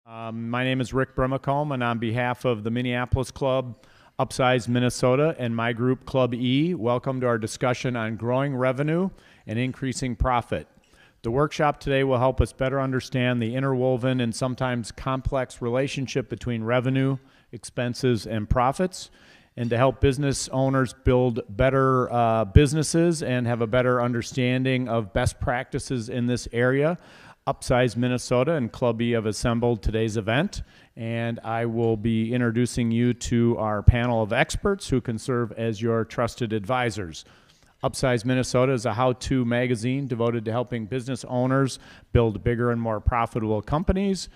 My name is Rick Brimacombe, and on behalf of the Minneapolis Club, UPSIZE Minnesota, and my group, Club E, welcome to our discussion on growing revenue and increasing profit. The workshop today will help us better understand the interwoven and sometimes complex relationship between revenue, expenses, and profits, and to help business owners build better businesses and have a better understanding of best practices in this area. UPSIZE Minnesota and Club E have assembled today's event, and I will be introducing you to our panel of experts who can serve as your trusted advisors. UPSIZE Minnesota is a how-to magazine devoted to helping business owners build bigger and more profitable companies.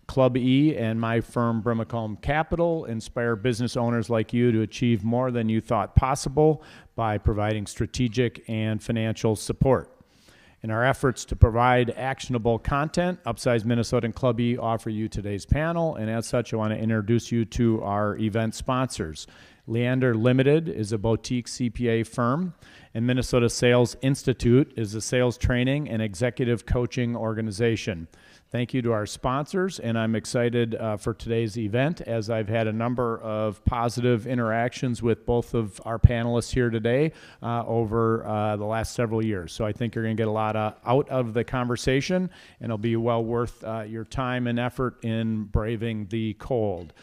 Club E and my firm, Brimacombe Capital, inspire business owners like you to achieve more than you thought possible by providing strategic and financial support. In our efforts to provide actionable content, UPSIZE Minnesota and Club E offer you today's panel, and as such, I want to introduce you to our event sponsors. Leander Limited is a boutique CPA firm, and Minnesota Sales Institute is a sales training and executive coaching organization. Thank you to our sponsors, and I'm excited for today's event as I've had a number of positive interactions with both of our panelists here today over the last several years. So I think you're going to get a lot out of the conversation, and it'll be well worth your time and effort in braving the cold.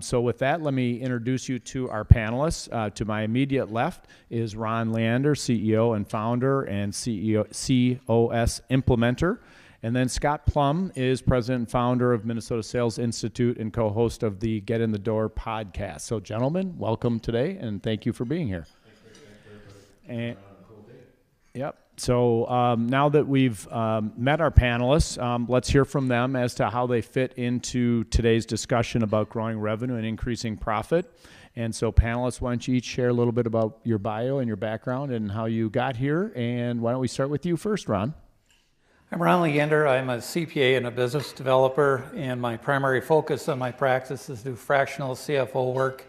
So with that, let me introduce you to our panelists. To my immediate left is Ron Leander, CEO and founder and COS implementer. And then Scott Plum is president and founder of Minnesota Sales Institute and co-host of the Get in the Door podcast. So gentlemen, welcome today, and thank you for being here. Thanks. Yep. So now that we've met our panelists, let's hear from them as to how they fit into today's discussion about growing revenue and increasing profit. And so panelists, why don't you each share a little bit about your bio and your background and how you got here. And why don't we start with you first, Ron? I'm Ron Leander. I'm a CPA and a business developer, and my primary focus on my practice is to do fractional CFO work.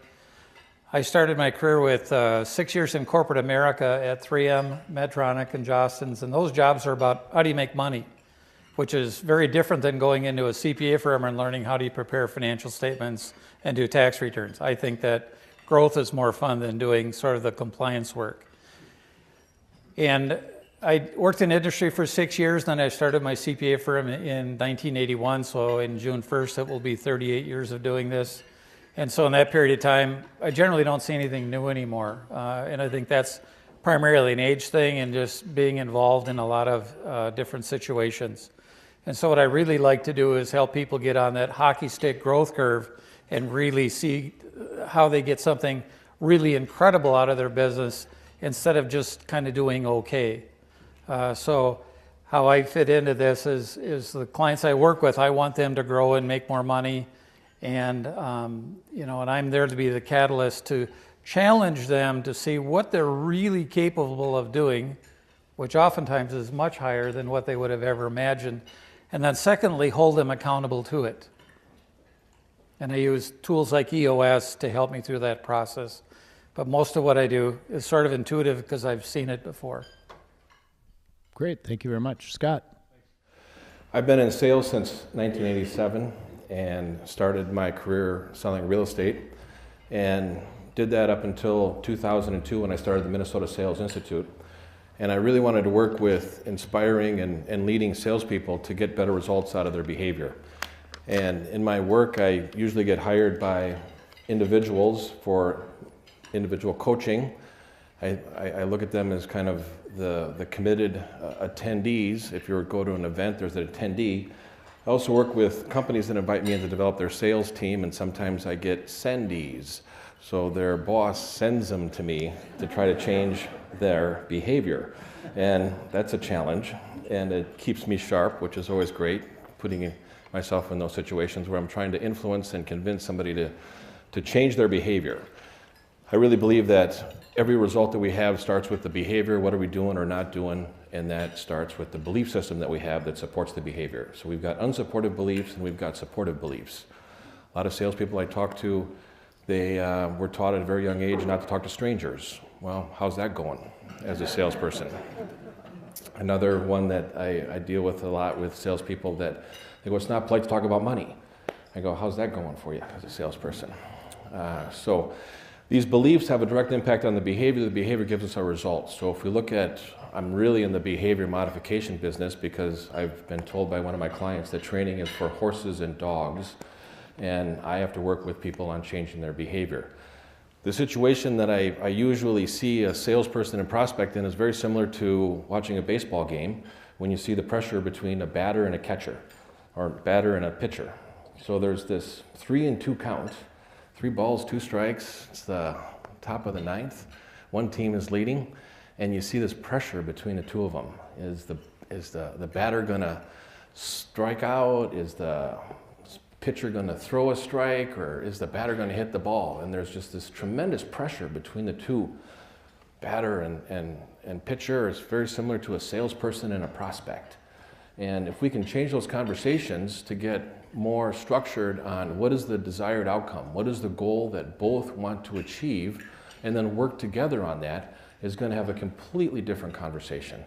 I started my career with 6 years in corporate America at 3M, Medtronic, and Jostens, and those jobs are about how do you make money, which is very different than going into a CPA firm and learning how do you prepare financial statements and do tax returns. I think that growth is more fun than doing sort of the compliance work. And I worked in industry for 6 years, then I started my CPA firm in 1981, so in June 1st it will be 38 years of doing this. And so in that period of time, I generally don't see anything new anymore. And I think that's primarily an age thing and just being involved in a lot of different situations. And so what I really like to do is help people get on that hockey stick growth curve and really see how they get something really incredible out of their business instead of just kind of doing okay. So how I fit into this is the clients I work with, I want them to grow and make more money. And, and I'm there to be the catalyst to challenge them to see what they're really capable of doing, which oftentimes is much higher than what they would have ever imagined. And then secondly, hold them accountable to it. And I use tools like EOS to help me through that process. But most of what I do is sort of intuitive because I've seen it before. Great. Thank you very much. Scott? I've been in sales since 1987 and started my career selling real estate and did that up until 2002 when I started the Minnesota Sales Institute. And I really wanted to work with inspiring and leading salespeople to get better results out of their behavior. And in my work, I usually get hired by individuals for individual coaching. I look at them as kind of the committed attendees. If you go to an event, there's an attendee. I also work with companies that invite me in to develop their sales team, and sometimes I get sendees. So their boss sends them to me to try to change their behavior. And that's a challenge, and it keeps me sharp, which is always great, putting myself in those situations where I'm trying to influence and convince somebody to change their behavior. I really believe that every result that we have starts with the behavior, what are we doing or not doing, and that starts with the belief system that we have that supports the behavior. So we've got unsupportive beliefs and we've got supportive beliefs. A lot of salespeople I talk to, they were taught at a very young age not to talk to strangers. Well, how's that going as a salesperson? Another one that I deal with a lot with salespeople that they go, it's not polite to talk about money. I go, how's that going for you as a salesperson? So these beliefs have a direct impact on the behavior gives us our results. So if we look at, I'm really in the behavior modification business because I've been told by one of my clients that training is for horses and dogs, and I have to work with people on changing their behavior. The situation that I usually see a salesperson and prospect in is very similar to watching a baseball game when you see the pressure between a batter and a catcher, or batter and a pitcher. So there's this 3-2 count, 3 balls, 2 strikes, it's the top of the 9th. One team is leading, and you see this pressure between the two of them. Is the batter gonna strike out? Is the pitcher going to throw a strike, or is the batter going to hit the ball? And there's just this tremendous pressure between the two, batter and pitcher. Is very similar to a salesperson and a prospect. And if we can change those conversations to get more structured on what is the desired outcome, what is the goal that both want to achieve, and then work together on that, is going to have a completely different conversation.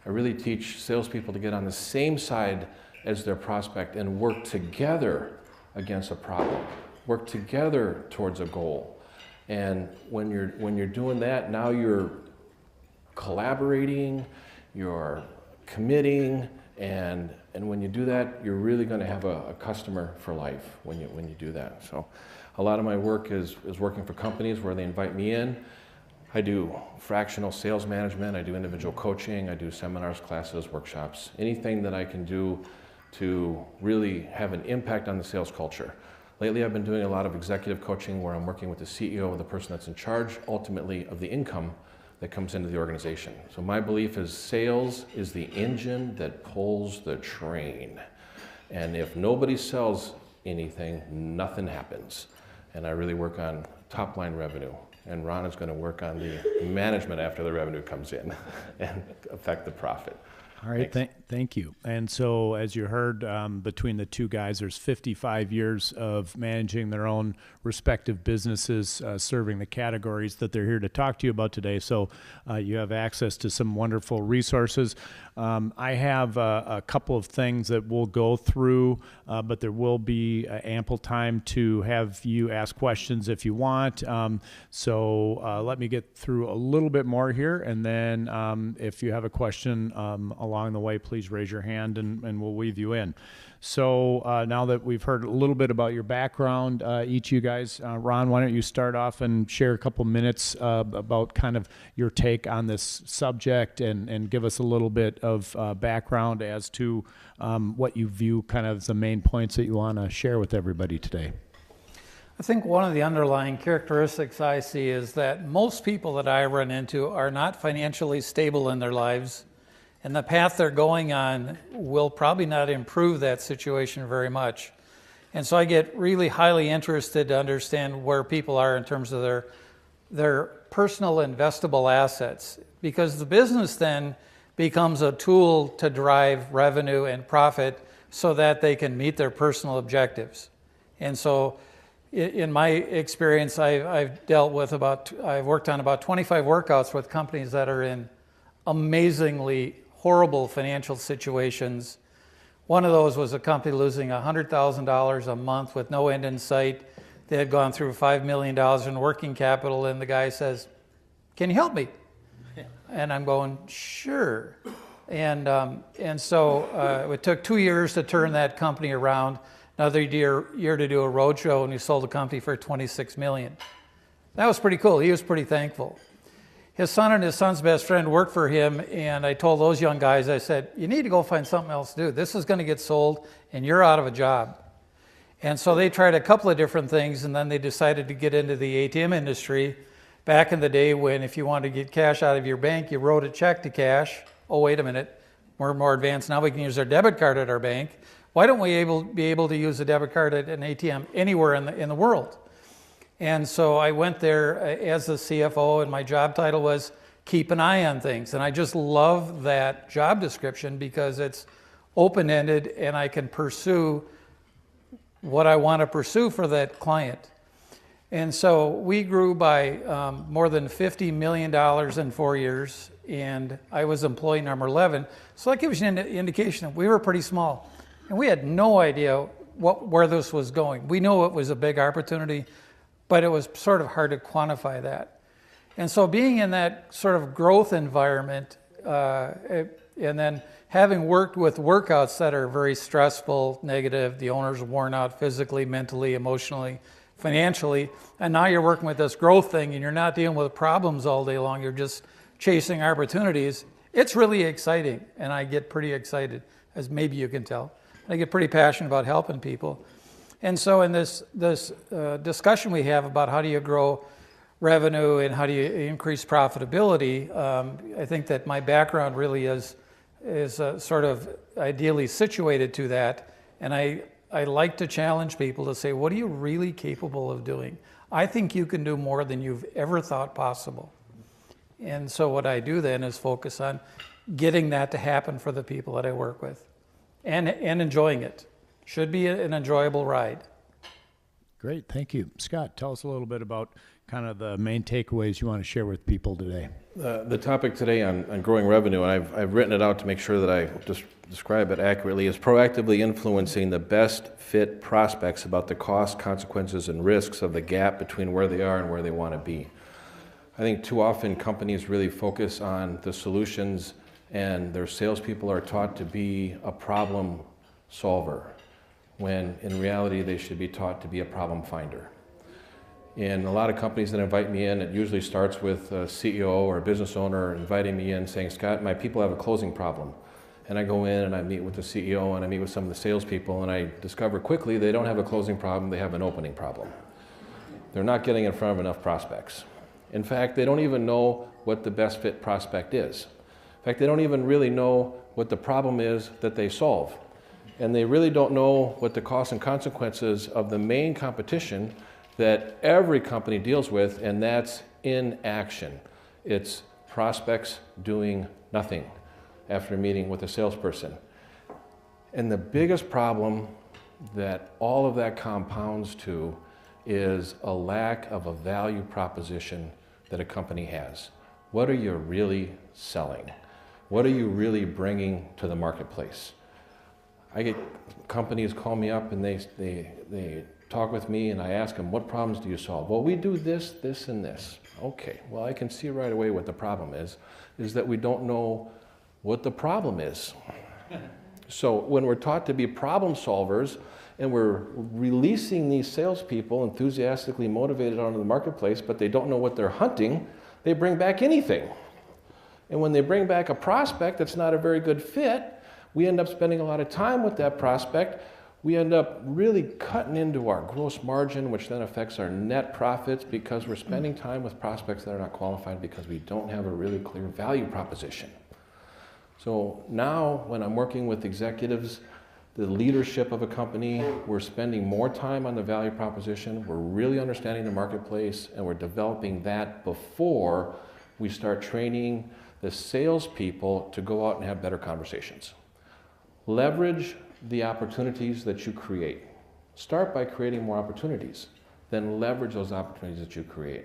I really teach salespeople to get on the same side as their prospect and work together against a problem, work together towards a goal. And when you're doing that, now you're collaborating, you're committing, and when you do that, you're really going to have a customer for life when you do that. So a lot of my work is working for companies where they invite me in. I do fractional sales management, I do individual coaching, I do seminars, classes, workshops, anything that I can do to really have an impact on the sales culture. Lately, I've been doing a lot of executive coaching where I'm working with the CEO or the person that's in charge, ultimately, of the income that comes into the organization. So my belief is sales is the engine that pulls the train. And if nobody sells anything, nothing happens. And I really work on top line revenue. And Ron is going to work on the management after the revenue comes in and affect the profit. All right, thank you. And so as you heard, between the two guys, there's 55 years of managing their own respective businesses, serving the categories that they're here to talk to you about today. So you have access to some wonderful resources. I have a couple of things that we'll go through, but there will be ample time to have you ask questions if you want. So let me get through a little bit more here, and then if you have a question along the way, please raise your hand and we'll weave you in. So now that we've heard a little bit about your background, each of you guys, Ron, why don't you start off and share a couple minutes about kind of your take on this subject and give us a little bit of background as to what you view kind of the main points that you want to share with everybody today. I think one of the underlying characteristics I see is that most people that I run into are not financially stable in their lives, and the path they're going on will probably not improve that situation very much. And so I get really highly interested to understand where people are in terms of their personal investable assets, because the business then becomes a tool to drive revenue and profit so that they can meet their personal objectives. And so in my experience, I've worked on about 25 workouts with companies that are in amazingly horrible financial situations. One of those was a company losing $100,000 a month with no end in sight. They had gone through $5 million in working capital, and the guy says, "Can you help me?" And I'm going, "Sure." And so it took 2 years to turn that company around, another year to do a roadshow, and we sold the company for $26 million. That was pretty cool. He was pretty thankful. His son and his son's best friend worked for him, and I told those young guys, I said, "You need to go find something else to do. This is going to get sold, and you're out of a job." And so they tried a couple of different things, and then they decided to get into the ATM industry. Back in the day when if you wanted to get cash out of your bank, you wrote a check to cash. Oh, wait a minute. We're more advanced now. We can use our debit card at our bank. Why don't we be able to use a debit card at an ATM anywhere in the world? And so I went there as the CFO, and my job title was keep an eye on things. And I just love that job description because it's open-ended, and I can pursue what I want to pursue for that client. And so we grew by more than $50 million in 4 years, and I was employee number 11. So that gives you an indication that we were pretty small. And we had no idea where this was going. We knew it was a big opportunity, but it was sort of hard to quantify that. And so being in that sort of growth environment, and then having worked with workouts that are very stressful, negative, the owner's worn out physically, mentally, emotionally, financially, and now you're working with this growth thing and you're not dealing with problems all day long, you're just chasing opportunities. It's really exciting, and I get pretty excited, as maybe you can tell. I get pretty passionate about helping people. And so in this discussion we have about how do you grow revenue and how do you increase profitability, I think that my background really is sort of ideally situated to that. And I like to challenge people to say, what are you really capable of doing? I think you can do more than you've ever thought possible. And so what I do then is focus on getting that to happen for the people that I work with and enjoying it. Should be an enjoyable ride. Great, thank you. Scott, tell us a little bit about kind of the main takeaways you want to share with people today. The topic today on growing revenue, and I've written it out to make sure that I just describe it accurately, is proactively influencing the best fit prospects about the costs, consequences, and risks of the gap between where they are and where they want to be. I think too often companies really focus on the solutions and their salespeople are taught to be a problem solver, when in reality they should be taught to be a problem finder. In a lot of companies that invite me in, it usually starts with a CEO or a business owner inviting me in saying, Scott, my people have a closing problem. And I go in and I meet with the CEO and I meet with some of the salespeople and I discover quickly they don't have a closing problem, they have an opening problem. They're not getting in front of enough prospects. In fact, they don't even know what the best fit prospect is. In fact, they don't even really know what the problem is that they solve. And they really don't know what the costs and consequences of the main competition that every company deals with, and that's inaction. It's prospects doing nothing after a meeting with a salesperson. And the biggest problem that all of that compounds to is a lack of a value proposition that a company has. What are you really selling? What are you really bringing to the marketplace? I get companies call me up and they talk with me and I ask them, what problems do you solve? Well, we do this, this, and this. Okay, well, I can see right away what the problem is that we don't know what the problem is. So when we're taught to be problem solvers and we're releasing these salespeople enthusiastically motivated onto the marketplace, but they don't know what they're hunting, they bring back anything. And when they bring back a prospect that's not a very good fit, we end up spending a lot of time with that prospect. We end up really cutting into our gross margin, which then affects our net profits because we're spending time with prospects that are not qualified because we don't have a really clear value proposition. So now when I'm working with executives, the leadership of a company, we're spending more time on the value proposition, we're really understanding the marketplace, and we're developing that before we start training the salespeople to go out and have better conversations. Leverage the opportunities that you create. Start by creating more opportunities, then leverage those opportunities that you create.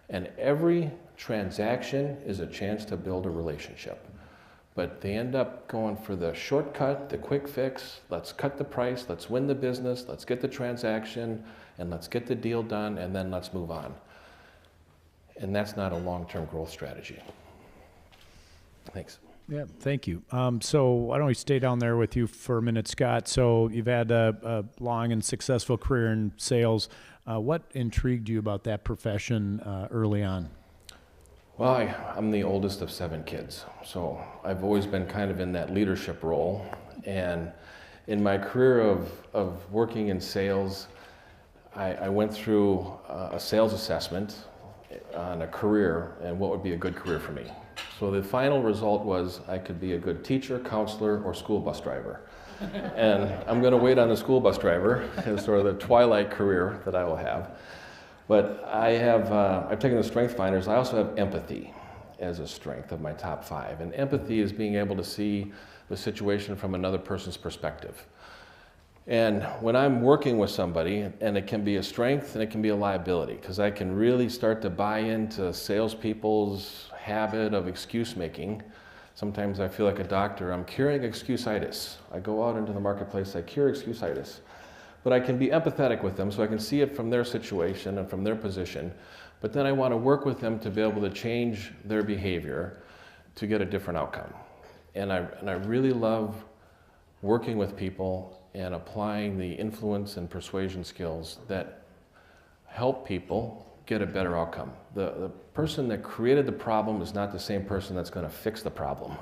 And every transaction is a chance to build a relationship. But they end up going for the shortcut, the quick fix, let's cut the price, let's win the business, let's get the transaction, and let's get the deal done, and then let's move on. And that's not a long-term growth strategy. Thanks. Yeah, thank you. So why don't we stay down there with you for a minute, Scott? So you've had a long and successful career in sales. What intrigued you about that profession early on? Well, I'm the oldest of 7 kids, so I've always been kind of in that leadership role. And in my career of working in sales, I went through a sales assessment on a career and what would be a good career for me. So the final result was I could be a good teacher, counselor, or school bus driver. And I'm going to wait on the school bus driver as sort of the twilight career that I will have. But I've taken the strength finders. I also have empathy as a strength of my top 5. And empathy is being able to see the situation from another person's perspective. And when I'm working with somebody, and it can be a strength and it can be a liability, because I can really start to buy into salespeople's habit of excuse making. Sometimes I feel like a doctor. I'm curing excuse-itis. I go out into the marketplace, I cure excuse-itis. but I can be empathetic with them so I can see it from their situation and from their position. But then I want to work with them to be able to change their behavior to get a different outcome. And I really love working with people and applying the influence and persuasion skills that help people get a better outcome. The person that created the problem is not the same person that's going to fix the problem.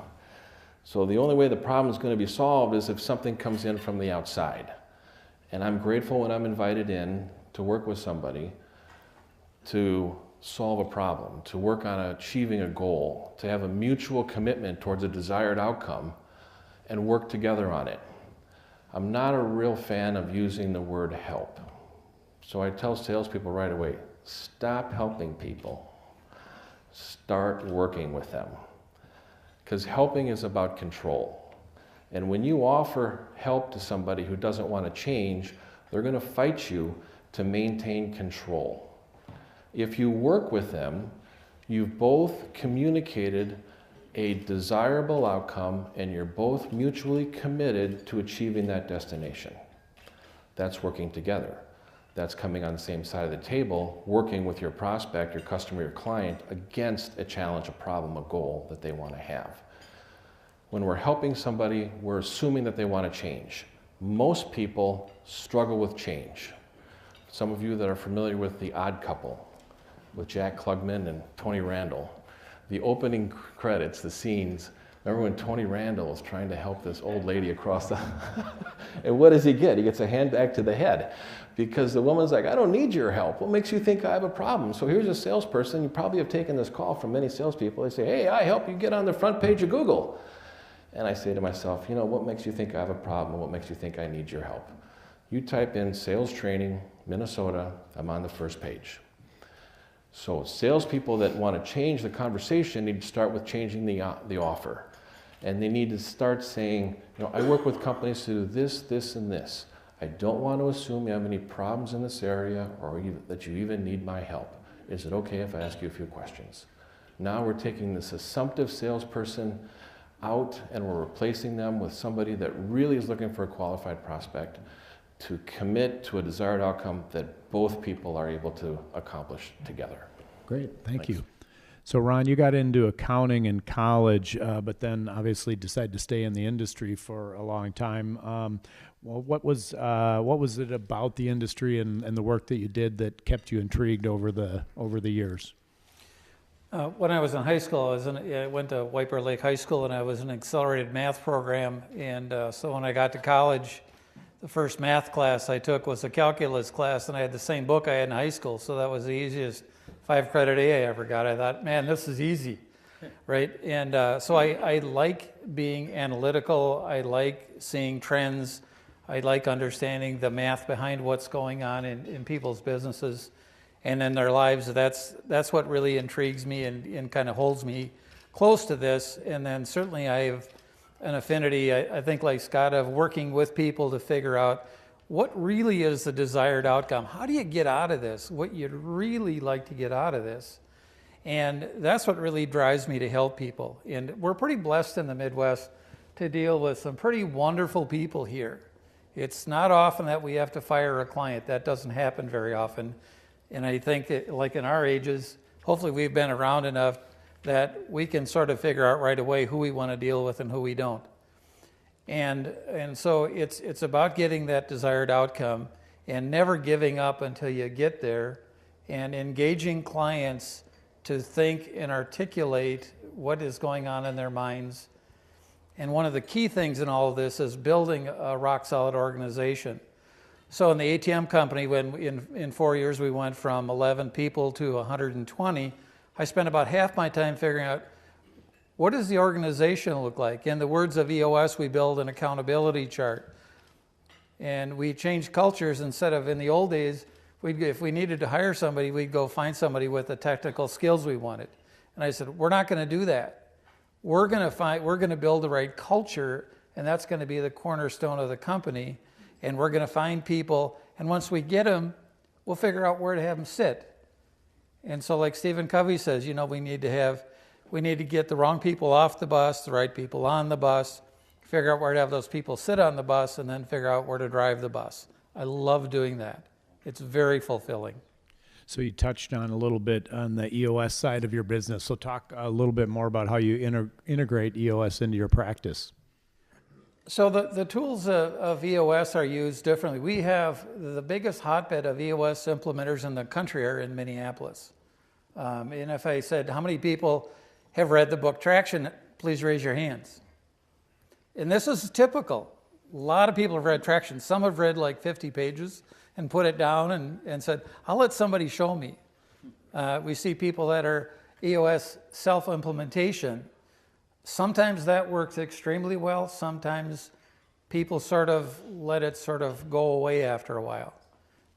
So the only way the problem is going to be solved is if something comes in from the outside. And I'm grateful when I'm invited in to work with somebody to solve a problem, to work on achieving a goal, to have a mutual commitment towards a desired outcome and work together on it. I'm not a real fan of using the word help. So I tell salespeople right away, stop helping people. Start working with them. Because helping is about control. And when you offer help to somebody who doesn't want to change, they're going to fight you to maintain control. If you work with them, you've both communicated a desirable outcome and you're both mutually committed to achieving that destination. That's working together. That's coming on the same side of the table, working with your prospect, your customer, your client against a challenge, a problem, a goal that they want to have. When we're helping somebody, we're assuming that they want to change. Most people struggle with change. Some of you that are familiar with The Odd Couple, with Jack Klugman and Tony Randall, the opening credits, the scenes, remember when Tony Randall was trying to help this old lady across the... And what does he get? He gets a handbag to the head because the woman's like, I don't need your help. What makes you think I have a problem? So here's a salesperson. You probably have taken this call from many salespeople. They say, hey, I help you get on the front page of Google. And I say to myself, you know, what makes you think I have a problem? What makes you think I need your help? You type in sales training, Minnesota, I'm on the first page. So salespeople that want to change the conversation need to start with changing the offer. And they need to start saying, you know, I work with companies to do this, this, and this. I don't want to assume you have any problems in this area or that you even need my help. Is it okay if I ask you a few questions? Now we're taking this assumptive salesperson out and we're replacing them with somebody that really is looking for a qualified prospect to commit to a desired outcome that both people are able to accomplish together. Great, thank Thanks. you. So Ron, you got into accounting in college, but then obviously decided to stay in the industry for a long time. Well, what was it about the industry and the work that you did that kept you intrigued over the years? When I was in high school, I went to White Bear Lake High School, and I was in an accelerated math program. And so when I got to college, the first math class I took was a calculus class, and I had the same book I had in high school. So that was the easiest 5-credit A I ever got. I thought, man, this is easy, right? And so I like being analytical. I like seeing trends. I like understanding the math behind what's going on in people's businesses and in their lives. That's what really intrigues me and kind of holds me close to this. And then certainly I have an affinity, I think like Scott, of working with people to figure out what really is the desired outcome. How do you get out of this? What you'd really like to get out of this? And that's what really drives me to help people. And we're pretty blessed in the Midwest to deal with some pretty wonderful people here. It's not often that we have to fire a client. That doesn't happen very often. And I think that, like in our ages, hopefully we've been around enough that we can sort of figure out right away who we want to deal with and who we don't. And so it's about getting that desired outcome and never giving up until you get there, and engaging clients to think and articulate what is going on in their minds. And one of the key things in all of this is building a rock-solid organization. So in the ATM company, when in 4 years we went from 11 people to 120, I spent about half my time figuring out, what does the organization look like? In the words of EOS, we build an accountability chart. And we changed cultures. Instead of, in the old days, if we needed to hire somebody, we'd go find somebody with the technical skills we wanted. And I said, we're not going to do that. We're going to build the right culture, and that's going to be the cornerstone of the company. And we're going to find people, and once we get them, we'll figure out where to have them sit. And so like Stephen Covey says, you know, we need to get the wrong people off the bus, the right people on the bus, figure out where to have those people sit on the bus, and then figure out where to drive the bus. I love doing that. It's very fulfilling. So you touched on a little bit on the EOS side of your business. So talk a little bit more about how you integrate EOS into your practice. So the tools of EOS are used differently. We have the biggest hotbed of EOS implementers in the country are in Minneapolis. And if I said, how many people have read the book Traction, please raise your hands. And this is typical. A lot of people have read Traction. Some have read like 50 pages and put it down and said, I'll let somebody show me. We see people that are EOS self-implementation. Sometimes that works extremely well. Sometimes people sort of let it sort of go away after a while.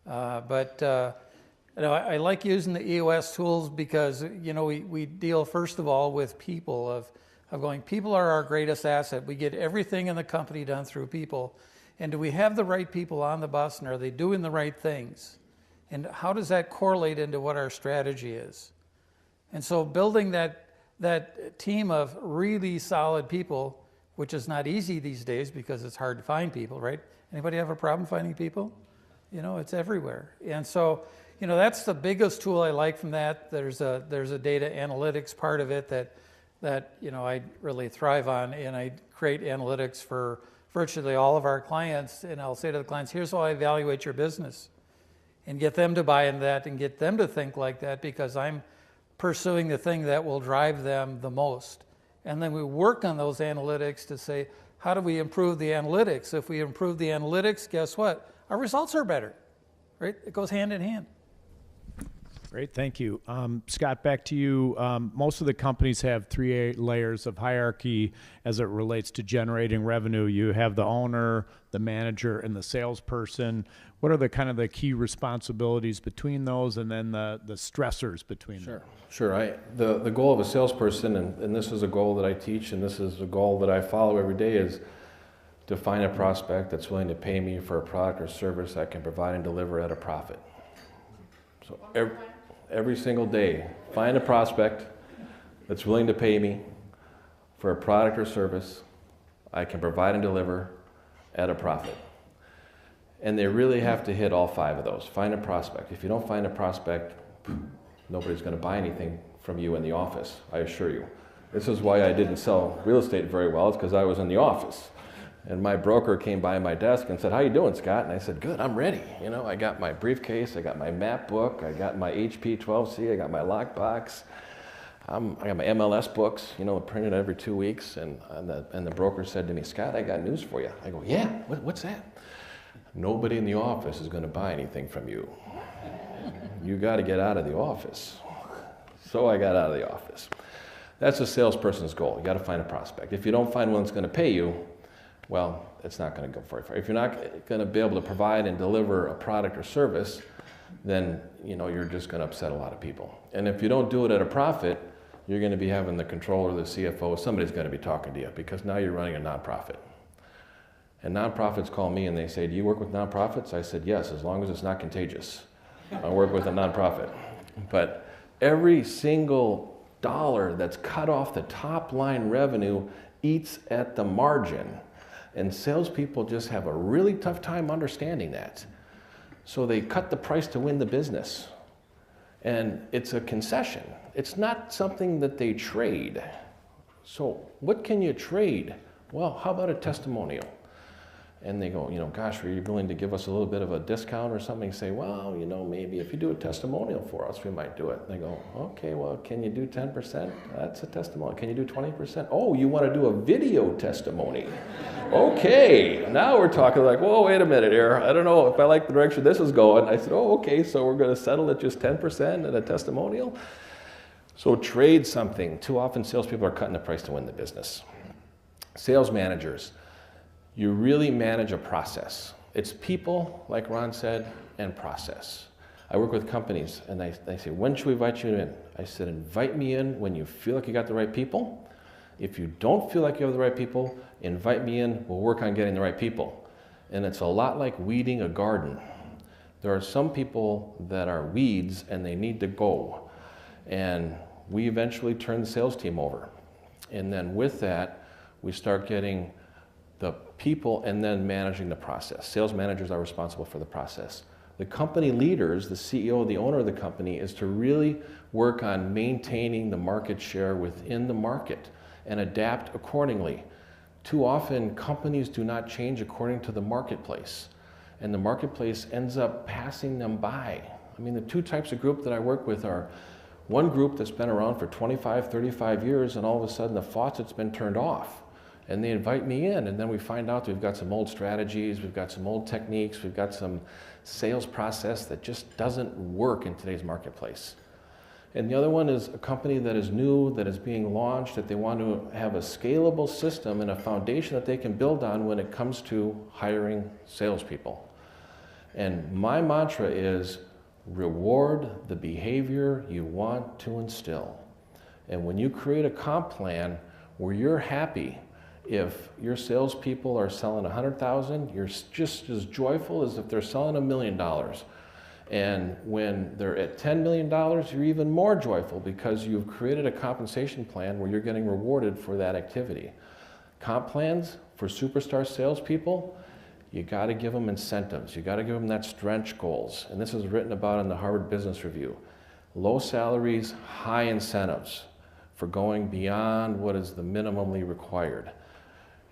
I like using the EOS tools because, we deal first of all with people of going, people are our greatest asset. We get everything in the company done through people. And do we have the right people on the bus, and are they doing the right things? And how does that correlate into what our strategy is? And so building that team of really solid people, which is not easy these days because it's hard to find people, right? Anybody have a problem finding people? It's everywhere. And so, that's the biggest tool I like from that. There's a data analytics part of it that I really thrive on, and I create analytics for virtually all of our clients, and I'll say to the clients, here's how I evaluate your business, and get them to buy into that and get them to think like that, because I'm pursuing the thing that will drive them the most. And then we work on those analytics to say, how do we improve the analytics? If we improve the analytics, guess what? Our results are better, right? It goes hand in hand. Great, thank you. Scott, back to you. Most of the companies have 3 layers of hierarchy as it relates to generating revenue. You have the owner, the manager, and the salesperson. What are the kind of the key responsibilities between those, and then the stressors between them? Sure. The goal of a salesperson, and this is a goal that I teach, and this is a goal that I follow every day, is to find a prospect that's willing to pay me for a product or service I can provide and deliver at a profit. So every single day, find a prospect that's willing to pay me for a product or service I can provide and deliver at a profit. And they really have to hit all 5 of those. Find a prospect. If you don't find a prospect, nobody's going to buy anything from you in the office, I assure you. This is why I didn't sell real estate very well. It's because I was in the office. And my broker came by my desk and said, how you doing, Scott? And I said, good, I'm ready. I got my briefcase, I got my map book, I got my HP 12C, I got my lockbox. I got my MLS books, printed every 2 weeks. And the broker said to me, Scott, I got news for you. I go, yeah, what's that? Nobody in the office is going to buy anything from you. You got to get out of the office. So I got out of the office. That's a salesperson's goal. You got to find a prospect. If you don't find one that's going to pay you, well, it's not going to go very far. If you're not going to be able to provide and deliver a product or service, then you're just going to upset a lot of people. And if you don't do it at a profit, you're going to be having the controller, the CFO, somebody's going to be talking to you, because now you're running a nonprofit. And nonprofits call me and they say, do you work with nonprofits? I said, yes, as long as it's not contagious. I work with a nonprofit. But every single dollar that's cut off the top line revenue eats at the margin. And salespeople just have a really tough time understanding that. So they cut the price to win the business. And it's a concession. It's not something that they trade. So what can you trade? Well, how about a testimonial? And they go, gosh, are you willing to give us a little bit of a discount or something? Say, well, maybe if you do a testimonial for us, we might do it. And they go, okay, well, can you do 10%? That's a testimonial. Can you do 20%? Oh, you want to do a video testimony? Okay, now we're talking like, whoa, wait a minute here. I don't know if I like the direction this is going. I said, oh, okay, so we're going to settle at just 10% and a testimonial? So trade something. Too often salespeople are cutting the price to win the business. Sales managers. You really manage a process. It's people, like Ron said, and process. I work with companies, and they say, when should we invite you in? I said, invite me in when you feel like you got the right people. If you don't feel like you have the right people, invite me in. We'll work on getting the right people. And it's a lot like weeding a garden. There are some people that are weeds, and they need to go. And we eventually turn the sales team over. And then with that, we start getting the people, and then managing the process. Sales managers are responsible for the process. The company leaders, the CEO, the owner of the company, is to really work on maintaining the market share within the market and adapt accordingly. Too often, companies do not change according to the marketplace, and the marketplace ends up passing them by. I mean, the two types of group that I work with are one group that's been around for 25, 35 years, and all of a sudden the faucet's been turned off. And they invite me in, and then we find out we've got some old strategies, we've got some old techniques, we've got some sales process that just doesn't work in today's marketplace. And the other one is a company that is new, that is being launched, that they want to have a scalable system and a foundation that they can build on when it comes to hiring salespeople. And my mantra is reward the behavior you want to instill. And when you create a comp plan where you're happy, if your salespeople are selling $100,000, you're just as joyful as if they're selling $1 million. And when they're at $10 million, you're even more joyful because you've created a compensation plan where you're getting rewarded for that activity. Comp plans for superstar salespeople, you got to give them incentives. You got to give them that stretch goals. And this is written about in the Harvard Business Review. Low salaries, high incentives for going beyond what is the minimally required.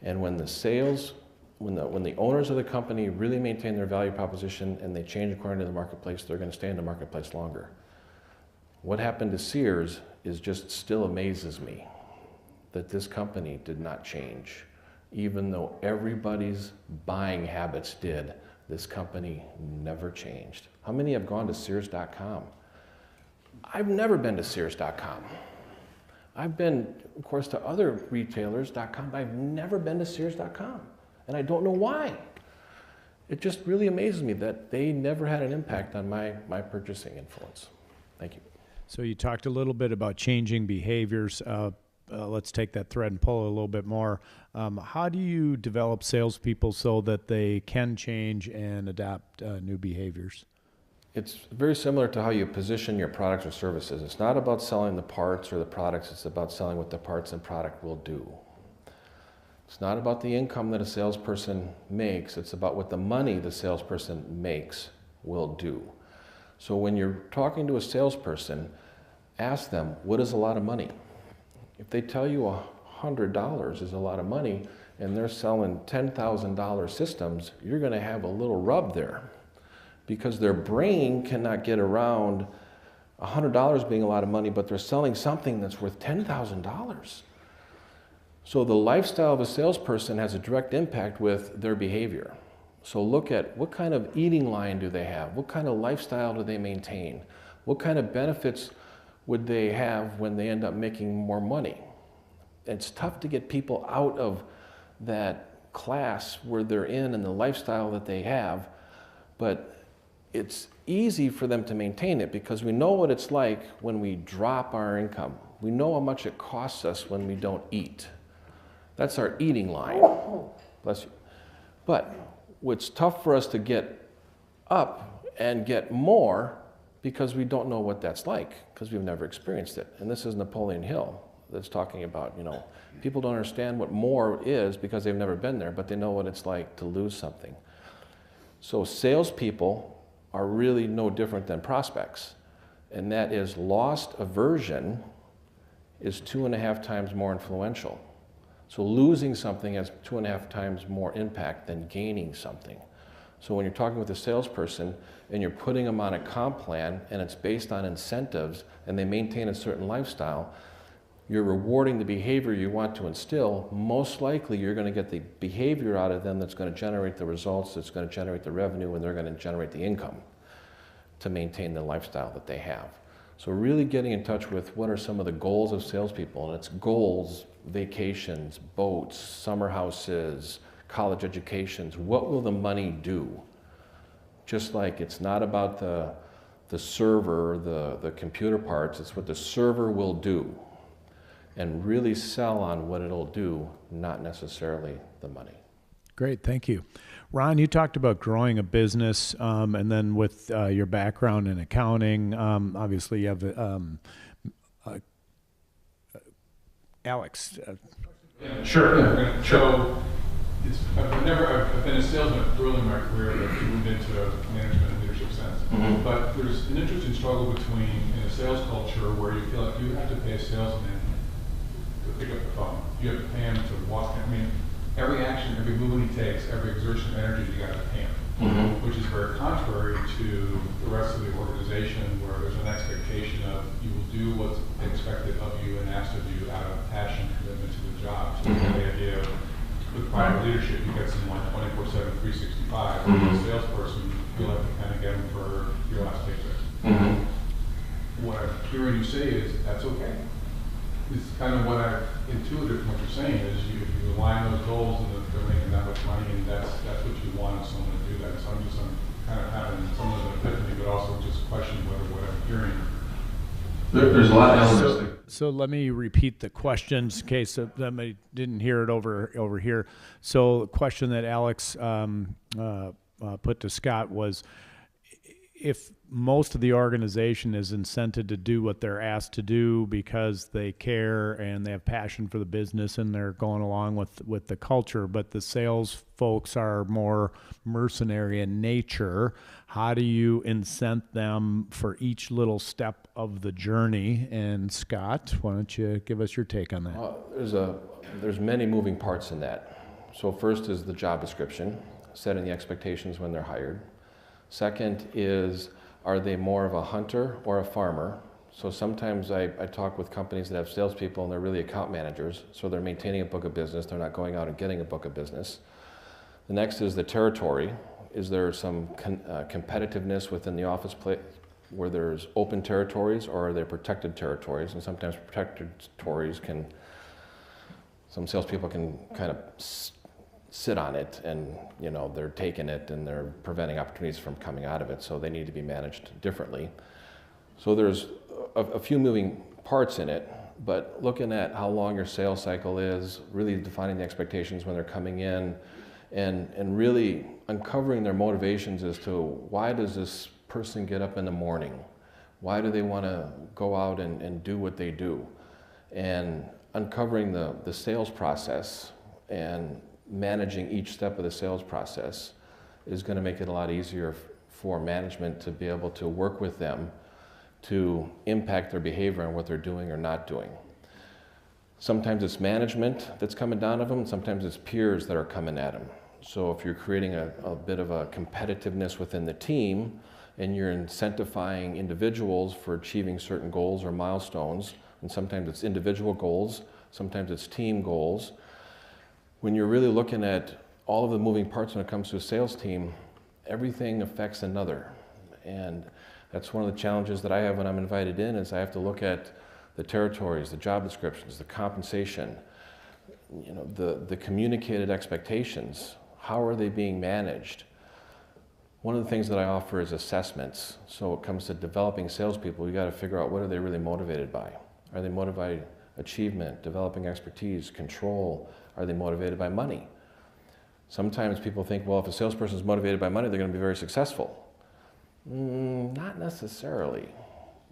And when the sales, when the owners of the company really maintain their value proposition and they change according to the marketplace, they're going to stay in the marketplace longer. What happened to Sears is just still amazes me that this company did not change. Even though everybody's buying habits did, this company never changed. How many have gone to Sears.com? I've never been to Sears.com. I've been, of course, to other retailers.com, but I've never been to Sears.com. And I don't know why. It just really amazes me that they never had an impact on my purchasing influence. Thank you. So you talked a little bit about changing behaviors. Let's take that thread and pull it a little bit more. How do you develop salespeople so that they can change and adapt new behaviors? It's very similar to how you position your products or services. It's not about selling the parts or the products, it's about selling what the parts and product will do. It's not about the income that a salesperson makes, it's about what the money the salesperson makes will do. So when you're talking to a salesperson, ask them, what is a lot of money? If they tell you $100 is a lot of money and they're selling $10,000 systems, you're going to have a little rub there because their brain cannot get around $100 being a lot of money, but they're selling something that's worth $10,000. So the lifestyle of a salesperson has a direct impact with their behavior. So look at what kind of eating line do they have? What kind of lifestyle do they maintain? What kind of benefits would they have when they end up making more money? It's tough to get people out of that class where they're in and the lifestyle that they have, but it's easy for them to maintain it because we know what it's like when we drop our income. We know how much it costs us when we don't eat. That's our eating line. Bless you. But what's tough for us to get up and get more because we don't know what that's like, because we've never experienced it. And this is Napoleon Hill that's talking about, people don't understand what more is because they've never been there, but they know what it's like to lose something. So salespeople are really no different than prospects. And that is lost aversion is 2.5 times more influential. So losing something has 2.5 times more impact than gaining something. So when you're talking with a salesperson and you're putting them on a comp plan and it's based on incentives and they maintain a certain lifestyle, you're rewarding the behavior you want to instill. Most likely you're going to get the behavior out of them that's going to generate the results, that's going to generate the revenue, and they're going to generate the income to maintain the lifestyle that they have. So really getting in touch with what are some of the goals of salespeople, and it's goals, vacations, boats, summer houses, college educations. What will the money do? Just like it's not about the server, the computer parts, it's what the server will do. And really sell on what it'll do, not necessarily the money. Great, thank you. Ron, you talked about growing a business, and then with your background in accounting, obviously you have Alex. Sure. So I've been a salesman early in my career, but moved into management and leadership sense. But there's an interesting struggle between in a sales culture where you feel like you have to pay a salesman to pick up the phone. You have to pay him to walk. I mean, every action, every movement he takes, every exertion of energy, you got to pay him. Which is very contrary to the rest of the organization, where there's an expectation of you will do what's expected of you and asked of you out of passion, commitment to the job. So the idea of with private leadership, you get someone 24/7, 365. As a salesperson, you feel like you kind of get them for your last paycheck. What I'm hearing you say is that's okay. It's kind of what I've intuited from what you're saying is if you align those goals and they're making that much money, and that's what you want is someone to do that. So I'm kind of having some of the epiphany, but also just questioning whether what I'm hearing. There's a lot of elements. So let me repeat the questions in case somebody didn't hear it over here. So the question that Alex put to Scott was, if most of the organization is incented to do what they're asked to do because they care and they have passion for the business and they're going along with the culture, but the sales folks are more mercenary in nature, how do you incent them for each little step of the journey? And Scott, why don't you give us your take on that? There's many moving parts in that. So first is the job description, setting the expectations when they're hired. Second is, are they more of a hunter or a farmer? So sometimes I talk with companies that have salespeople and they're really account managers, so they're maintaining a book of business, they're not going out and getting a book of business. The next is the territory. Is there some competitiveness within the office place where there's open territories, or are there protected territories? And sometimes protected territories some salespeople can kind of sit on it and they're taking it and they're preventing opportunities from coming out of it, so they need to be managed differently. So there's a few moving parts in it, but looking at how long your sales cycle is, really defining the expectations when they're coming in, and really uncovering their motivations as to why does this person get up in the morning? Why do they want to go out and do what they do? And uncovering the sales process and managing each step of the sales process is going to make it a lot easier for management to be able to work with them to impact their behavior and what they're doing or not doing. Sometimes it's management that's coming down of them, sometimes it's peers that are coming at them. So if you're creating a bit of a competitiveness within the team and you're incentivizing individuals for achieving certain goals or milestones, and sometimes it's individual goals, sometimes it's team goals, when you're really looking at all of the moving parts when it comes to a sales team, everything affects another. And that's one of the challenges that I have when I'm invited in, is I have to look at the territories, the job descriptions, the compensation, the communicated expectations. How are they being managed? One of the things that I offer is assessments. So when it comes to developing salespeople, you got to figure out what are they really motivated by. Are they motivated by achievement, developing expertise, control? Are they motivated by money? Sometimes people think, well, if a salesperson is motivated by money, they're going to be very successful. Not necessarily.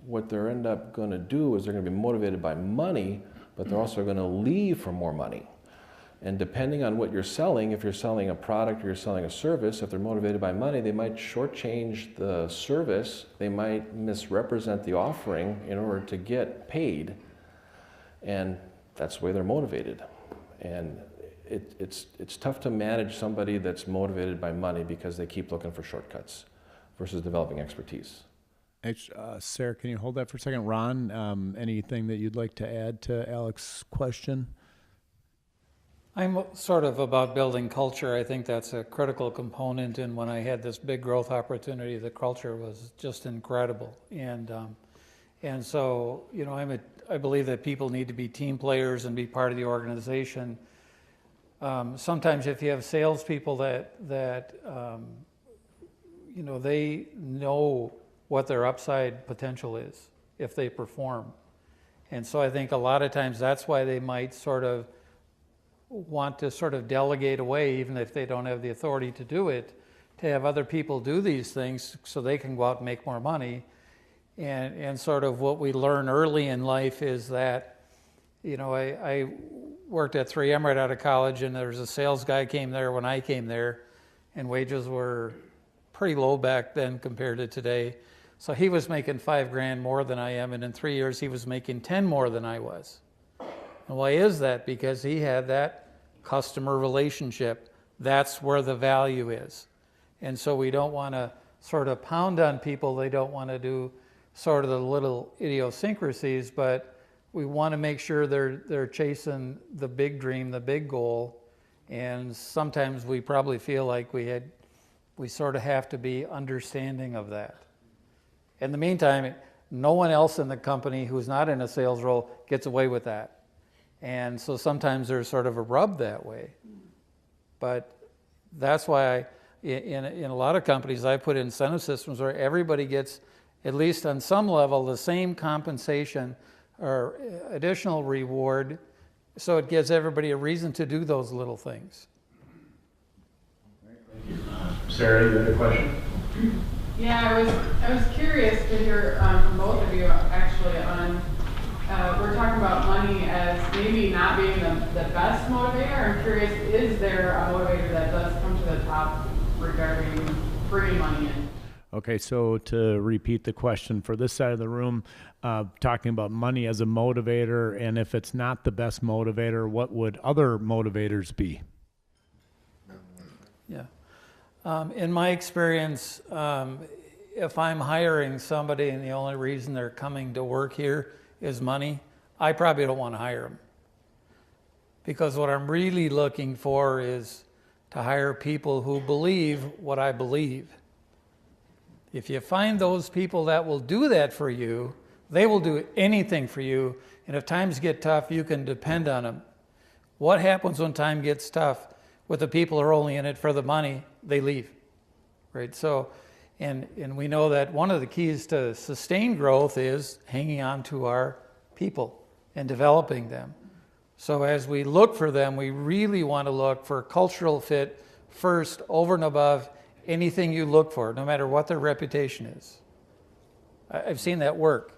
What they're end up going to do is they're going to be motivated by money, but they're also going to leave for more money. And depending on what you're selling, if you're selling a product or you're selling a service, if they're motivated by money, they might shortchange the service, they might misrepresent the offering in order to get paid, and that's the way they're motivated. And it's tough to manage somebody that's motivated by money because they keep looking for shortcuts versus developing expertise. Sarah, can you hold that for a second? Ron, anything that you'd like to add to Alex's question? I'm sort of about building culture. I think that's a critical component, and when I had this big growth opportunity, the culture was just incredible. And so, I believe that people need to be team players and be part of the organization. Sometimes if you have salespeople that they know what their upside potential is if they perform. And so I think a lot of times that's why they might sort of want to sort of delegate away, even if they don't have the authority to do it, to have other people do these things so they can go out and make more money. And sort of what we learn early in life is that You know, I worked at 3M right out of college, and there was a sales guy came there when I came there, and wages were pretty low back then compared to today. So he was making $5,000 more than I am, and in 3 years he was making 10 more than I was. And why is that? Because he had that customer relationship. That's where the value is. And so we don't want to sort of pound on people. They don't want to do sort of the little idiosyncrasies, but we want to make sure they're chasing the big dream, the big goal. And sometimes we probably feel like we sort of have to be understanding of that. In the meantime, no one else in the company who's not in a sales role gets away with that. And so sometimes there's sort of a rub that way. But that's why in a lot of companies I put incentive systems where everybody gets, at least on some level, the same compensation or additional reward, so it gives everybody a reason to do those little things. Thank you. Sarah, you had a question? Yeah, I was curious to hear from both of you actually on, we're talking about money as maybe not being the best motivator. I'm curious, is there a motivator that does come to the top regarding bringing money in? Okay, so to repeat the question for this side of the room, talking about money as a motivator, and if it's not the best motivator, what would other motivators be? Yeah. In my experience, if I'm hiring somebody and the only reason they're coming to work here is money, I probably don't want to hire them. Because what I'm really looking for is to hire people who believe what I believe. If you find those people that will do that for you, they will do anything for you. And if times get tough, you can depend on them. What happens when time gets tough with the people who are only in it for the money? They leave, right? So, and we know that one of the keys to sustained growth is hanging on to our people and developing them. So as we look for them, we really want to look for cultural fit first, over and above anything you look for, no matter what their reputation is. I've seen that work.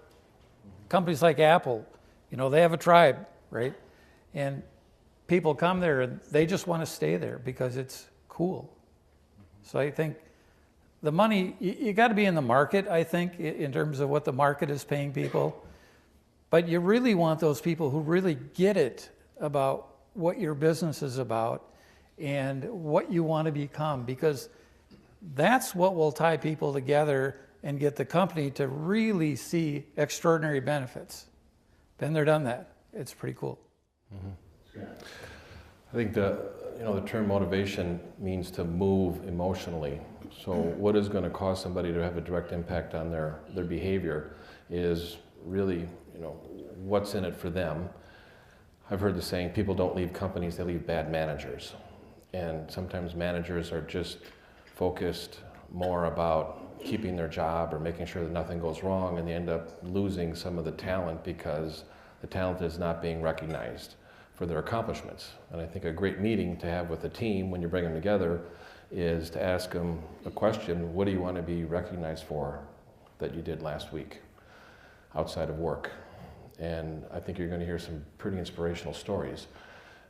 Companies like Apple, you know, they have a tribe, right? And people come there and they just want to stay there because it's cool. So I think the money, you got to be in the market, I think, in terms of what the market is paying people. But you really want those people who really get it about what your business is about and what you want to become, because that's what will tie people together and get the company to really see extraordinary benefits. Been there, done that. It's pretty cool. Mm-hmm. I think the term motivation means to move emotionally. So what is going to cause somebody to have a direct impact on their behavior is really, what's in it for them. I've heard the saying, people don't leave companies, they leave bad managers. And sometimes managers are just focused more about keeping their job or making sure that nothing goes wrong, and they end up losing some of the talent because the talent is not being recognized for their accomplishments. And I think a great meeting to have with a team when you bring them together is to ask them a question: what do you want to be recognized for that you did last week outside of work? And I think you're going to hear some pretty inspirational stories.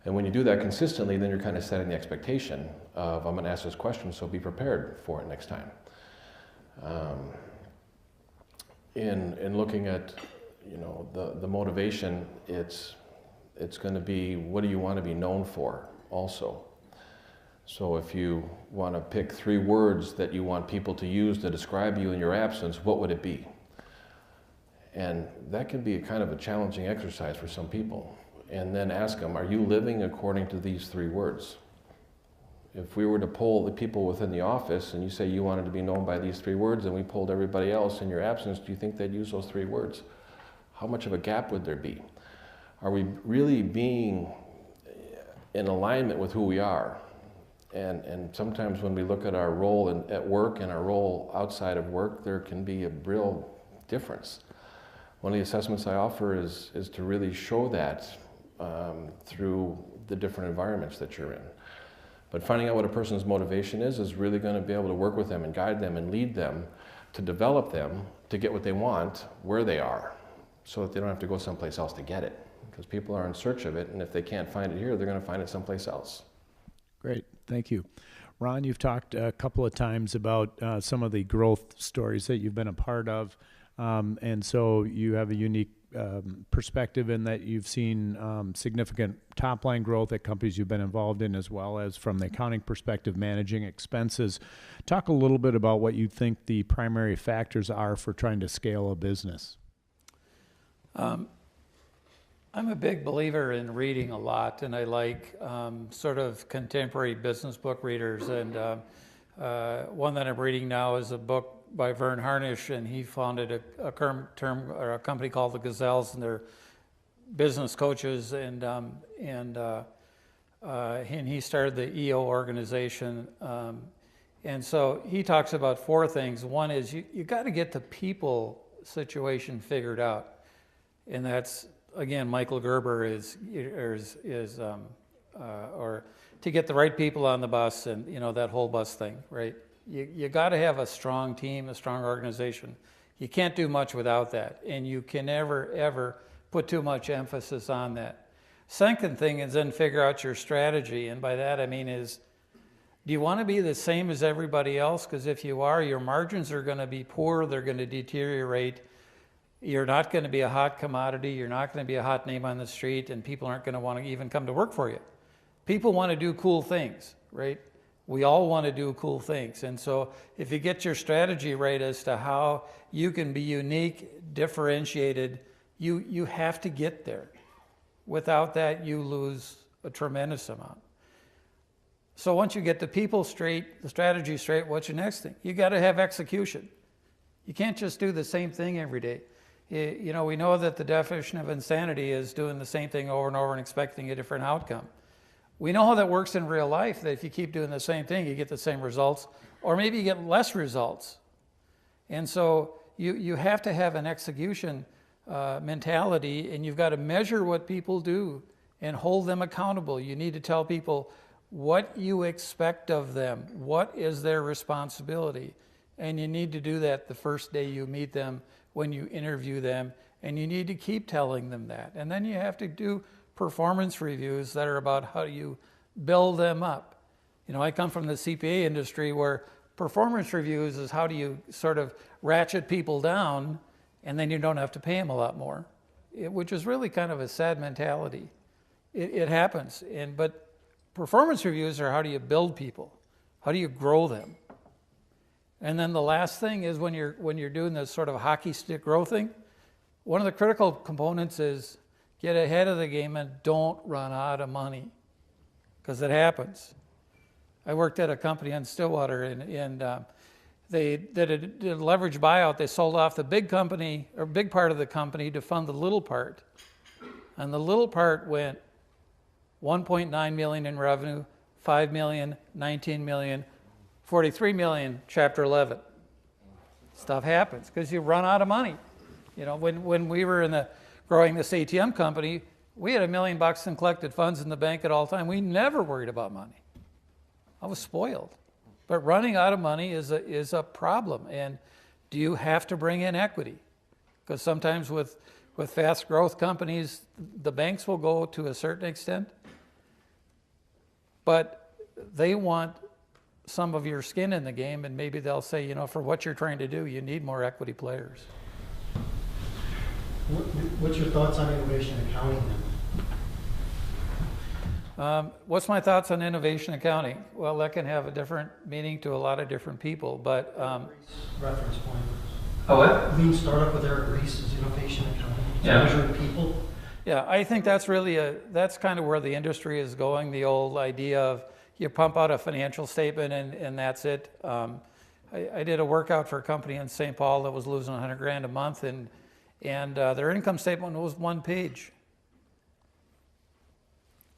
And when you do that consistently, then you're kind of setting the expectation of, I'm going to ask this question, so be prepared for it next time. In looking at, the motivation, it's going to be, what do you want to be known for also? So if you want to pick 3 words that you want people to use to describe you in your absence, what would it be? And that can be a kind of a challenging exercise for some people. And then ask them, are you living according to these 3 words? If we were to poll the people within the office and you say you wanted to be known by these 3 words, and we polled everybody else in your absence, do you think they'd use those 3 words? How much of a gap would there be? Are we really being in alignment with who we are? And sometimes when we look at our role at work and our role outside of work, there can be a real difference. One of the assessments I offer is to really show that through the different environments that you're in. But finding out what a person's motivation is really going to be able to work with them and guide them and lead them to develop them to get what they want where they are, so that they don't have to go someplace else to get it. because people are in search of it, and if they can't find it here, they're going to find it someplace else. Great, thank you. Ron, you've talked a couple of times about some of the growth stories that you've been a part of, and so you have a unique perspective in that you've seen significant top-line growth at companies you've been involved in, as well as from the accounting perspective, managing expenses. Talk a little bit about what you think the primary factors are for trying to scale a business. I'm a big believer in reading a lot, and I like sort of contemporary business book readers. And one that I'm reading now is a book by Vern Harnish, and he founded a company called the Gazelles, and they're business coaches. And he started the EO organization. And so he talks about four things. One is you got to get the people situation figured out, and that's, again, Michael Gerber or to get the right people on the bus, and that whole bus thing, right? You got to have a strong team, a strong organization. You can't do much without that, and you can never ever put too much emphasis on that. Second thing is then figure out your strategy, and by that I mean is, do you want to be the same as everybody else? Because if you are, your margins are going to be poor, they're going to deteriorate. You're not going to be a hot commodity. You're not going to be a hot name on the street, and people aren't going to want to even come to work for you. People want to do cool things, right? We all want to do cool things. And so if you get your strategy right as to how you can be unique, differentiated, you have to get there. Without that, you lose a tremendous amount. So once you get the people straight, the strategy straight, what's your next thing? You got to have execution. You can't just do the same thing every day. We know that the definition of insanity is doing the same thing over and over and expecting a different outcome. We know how that works in real life, that if you keep doing the same thing, you get the same results, or maybe you get less results. And so you have to have an execution mentality, and you've got to measure what people do and hold them accountable. You need to tell people what you expect of them, what is their responsibility, and you need to do that the first day you meet them, when you interview them, and you need to keep telling them that. And then you have to do performance reviews that are about how you build them up. I come from the CPA industry where performance reviews is how do you sort of ratchet people down, and then you don't have to pay them a lot more, which is really kind of a sad mentality. It happens, but performance reviews are how do you build people? How do you grow them? And then the last thing is when you're doing this sort of hockey stick growth thing, one of the critical components is get ahead of the game and don't run out of money, because it happens. I worked at a company in Stillwater, and they did a leverage buyout. They sold off the big company, or big part of the company, to fund the little part. And the little part went $1.9 million in revenue, $5 million, $19 million, $43 million, Chapter 11. Stuff happens because you run out of money. When we were growing this ATM company, we had $1 million in collected funds in the bank at all time. We never worried about money. I was spoiled. But running out of money is a problem. And do you have to bring in equity? Because sometimes with fast growth companies, the banks will go to a certain extent, but they want some of your skin in the game, and maybe they'll say, for what you're trying to do, you need more equity players. What's your thoughts on innovation accounting then? What's my thoughts on innovation accounting? Well, that can have a different meaning to a lot of different people, but... reference point. Oh, what? Lean startup with Eric Ries is innovation accounting. Yeah. Measuring people. Yeah, I think that's really that's kind of where the industry is going, the old idea of you pump out a financial statement and that's it. I did a workout for a company in St. Paul that was losing $100,000 a month, and their income statement was one page.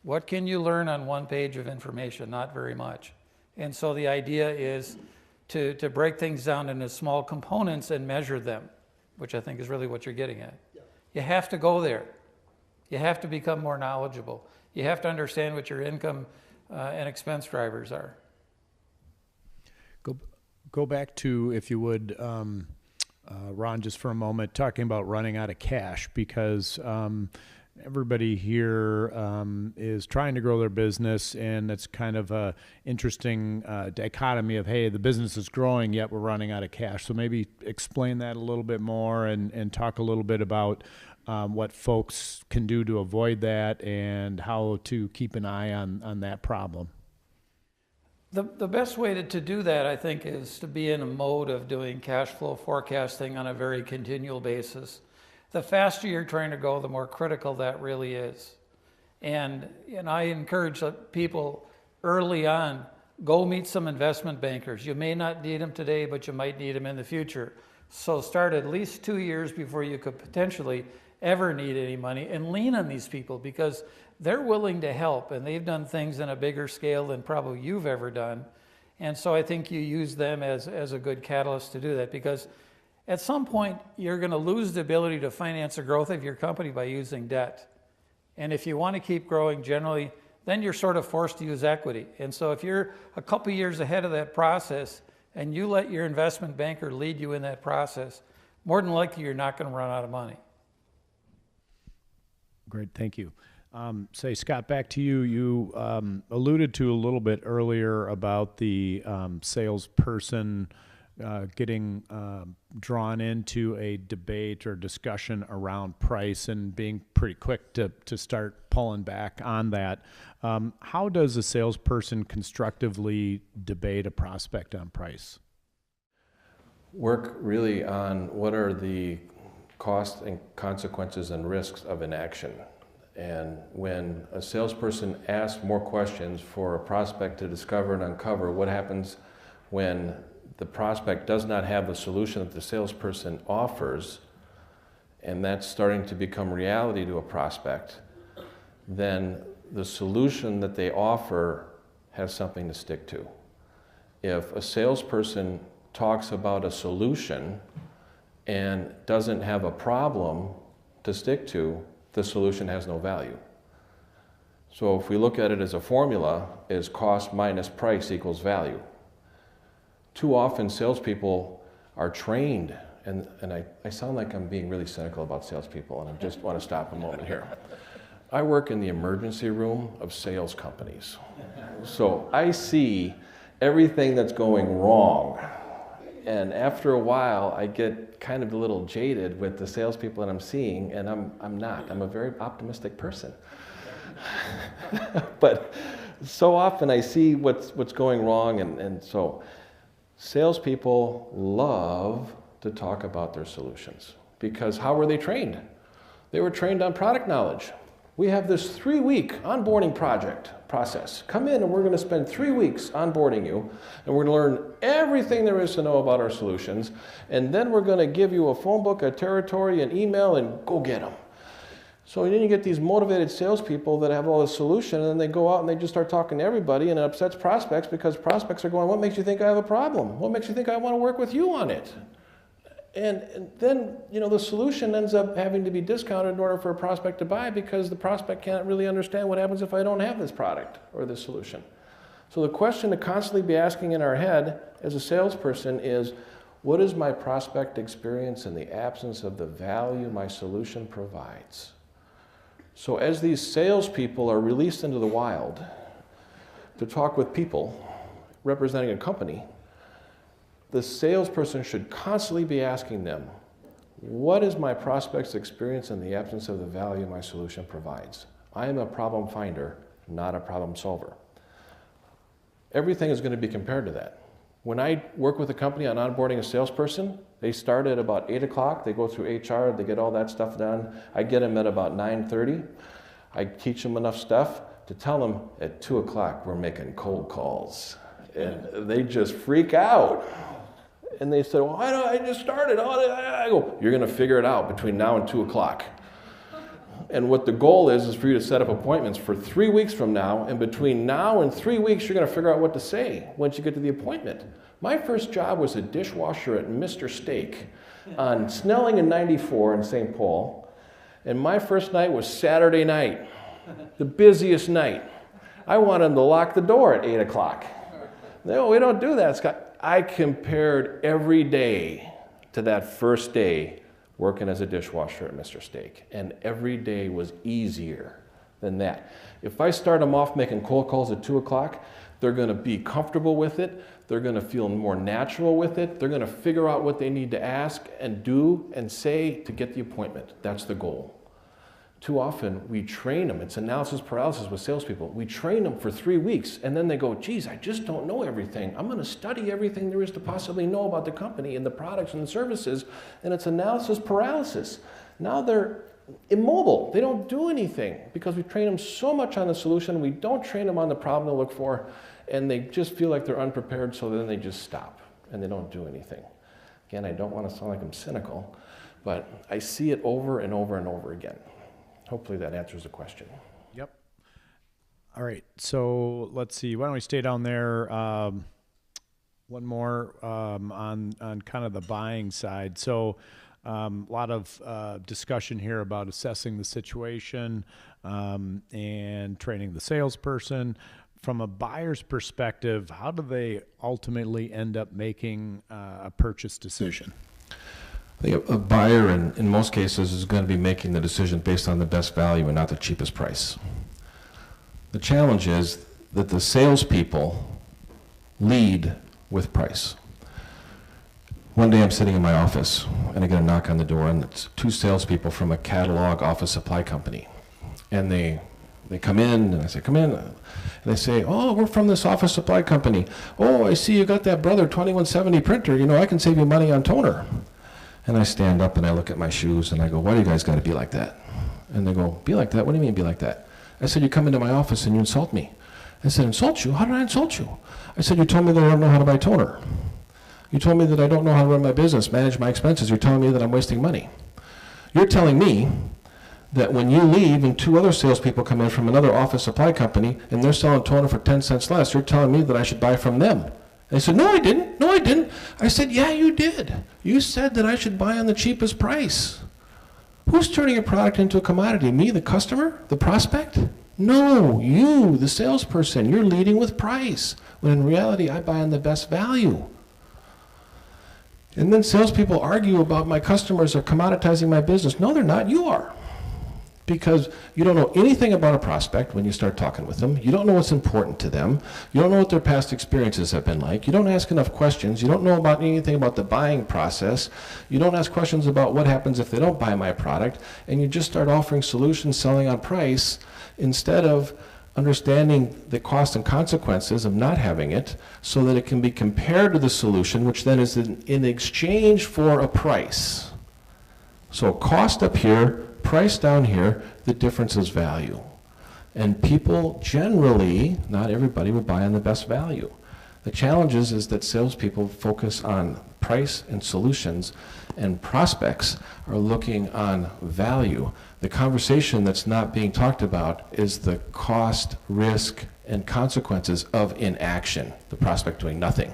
What can you learn on one page of information? Not very much. And so the idea is to break things down into small components and measure them, which I think is really what you're getting at. Yeah. You have to go there. You have to become more knowledgeable. You have to understand what your income and expense drivers are. Go back to, if you would, Ron, just for a moment, talking about running out of cash, because Everybody here is trying to grow their business, and it's kind of a interesting dichotomy of, hey, the business is growing, yet we're running out of cash. So maybe explain that a little bit more and talk a little bit about what folks can do to avoid that and how to keep an eye on that problem. The best way to do that, I think, is to be in a mode of doing cash flow forecasting on a very continual basis. The faster you're trying to go, the more critical that really is. And I encourage people early on, go meet some investment bankers. You may not need them today, but you might need them in the future. So start at least 2 years before you could potentially ever need any money, and lean on these people because they're willing to help, and they've done things in a bigger scale than probably you've ever done. And so I think you use them as a good catalyst to do that, because at some point you're going to lose the ability to finance the growth of your company by using debt. And if you want to keep growing generally, then you're sort of forced to use equity. And so if you're a couple years ahead of that process and you let your investment banker lead you in that process, more than likely you're not going to run out of money. Great, thank you. Say, Scott, back to you. You alluded to a little bit earlier about the salesperson getting drawn into a debate or discussion around price and being pretty quick to start pulling back on that. How does a salesperson constructively debate a prospect on price? Work really on what are the costs and consequences and risks of inaction. And when a salesperson asks more questions for a prospect to discover and uncover what happens when the prospect does not have the solution that the salesperson offers, and that's starting to become reality to a prospect, then the solution that they offer has something to stick to. If a salesperson talks about a solution and doesn't have a problem to stick to, the solution has no value. So if we look at it as a formula, is cost minus price equals value. Too often salespeople are trained, and I sound like I'm being really cynical about salespeople, and I just want to stop a moment here. I work in the emergency room of sales companies. So I see everything that's going wrong. And after a while, I get kind of a little jaded with the salespeople that I'm seeing, and I'm not. I'm a very optimistic person. But so often I see what's going wrong, and so salespeople love to talk about their solutions. Because how were they trained? They were trained on product knowledge. We have this 3-week onboarding process. Come in and we're going to spend 3 weeks onboarding you, and we're going to learn everything there is to know about our solutions, and then we're going to give you a phone book, a territory, an email, and go get them. So then you get these motivated salespeople that have all the solution, and then they go out and they just start talking to everybody, and it upsets prospects because prospects are going, what makes you think I have a problem? What makes you think I want to work with you on it? And then, the solution ends up having to be discounted in order for a prospect to buy because the prospect can't really understand what happens if I don't have this product or this solution. So the question to constantly be asking in our head as a salesperson is, what is my prospect experience in the absence of the value my solution provides? So as these salespeople are released into the wild to talk with people representing a company, the salesperson should constantly be asking them, what is my prospect's experience in the absence of the value my solution provides? I am a problem finder, not a problem solver. Everything is going to be compared to that. When I work with a company on onboarding a salesperson, they start at about 8 o'clock, they go through HR, they get all that stuff done. I get them at about 9:30. I teach them enough stuff to tell them at 2 o'clock we're making cold calls. And they just freak out. And they said, well, I just started. I go, you're going to figure it out between now and 2 o'clock. And what the goal is for you to set up appointments for 3 weeks from now. And between now and 3 weeks, you're going to figure out what to say once you get to the appointment. My first job was a dishwasher at Mr. Steak on Snelling and 94 in St. Paul. And my first night was Saturday night, the busiest night. I wanted them to lock the door at 8 o'clock. No, we don't do that, Scott. I compared every day to that first day working as a dishwasher at Mr. Steak. And every day was easier than that. If I start them off making cold calls at 2 o'clock, they're going to be comfortable with it. They're going to feel more natural with it. They're going to figure out what they need to ask and do and say to get the appointment. That's the goal. Too often we train them. It's analysis paralysis with salespeople. We train them for 3 weeks and then they go, geez, I just don't know everything. I'm going to study everything there is to possibly know about the company and the products and the services, and it's analysis paralysis. Now they're immobile. They don't do anything because we train them so much on the solution. We don't train them on the problem to look for, and they just feel like they're unprepared, so then they just stop and they don't do anything. Again, I don't want to sound like I'm cynical, but I see it over and over and over again. Hopefully that answers the question. Yep. All right. So let's see. Why don't we stay down there? One more on kind of the buying side. So a lot of discussion here about assessing the situation and training the salesperson. From a buyer's perspective, how do they ultimately end up making a purchase decision? A buyer, in most cases, is going to be making the decision based on the best value and not the cheapest price. The challenge is that the salespeople lead with price. One day I'm sitting in my office and I get a knock on the door, and it's 2 salespeople from a catalog office supply company. And they come in, and I say, come in. And they say, oh, we're from this office supply company. Oh, I see you got that Brother 2170 printer. You know, I can save you money on toner. And I stand up and I look at my shoes and I go, why do you guys got to be like that? And they go, be like that? What do you mean be like that? I said, you come into my office and you insult me. I said, insult you? How did I insult you? I said, you told me that I don't know how to buy toner. You told me that I don't know how to run my business, manage my expenses. You're telling me that I'm wasting money. You're telling me that when you leave and 2 other salespeople come in from another office supply company and they're selling toner for 10 cents less, you're telling me that I should buy from them. They said, no, I didn't. No, I didn't. I said, yeah, you did. You said that I should buy on the cheapest price. Who's turning a product into a commodity? Me, the customer? The prospect? No, you, the salesperson. You're leading with price, when in reality, I buy on the best value. And then salespeople argue about my customers are commoditizing my business. No, they're not. You are. Because you don't know anything about a prospect when you start talking with them. You don't know what's important to them. You don't know what their past experiences have been like. You don't ask enough questions. You don't know about anything about the buying process. You don't ask questions about what happens if they don't buy my product. And you just start offering solutions, selling on price, instead of understanding the cost and consequences of not having it, so that it can be compared to the solution, which then is in exchange for a price. So cost up here, price down here, the difference is value. And people generally, not everybody, will buy on the best value. The challenge is that salespeople focus on price and solutions, and prospects are looking on value. The conversation that's not being talked about is the cost, risk, and consequences of inaction, the prospect doing nothing.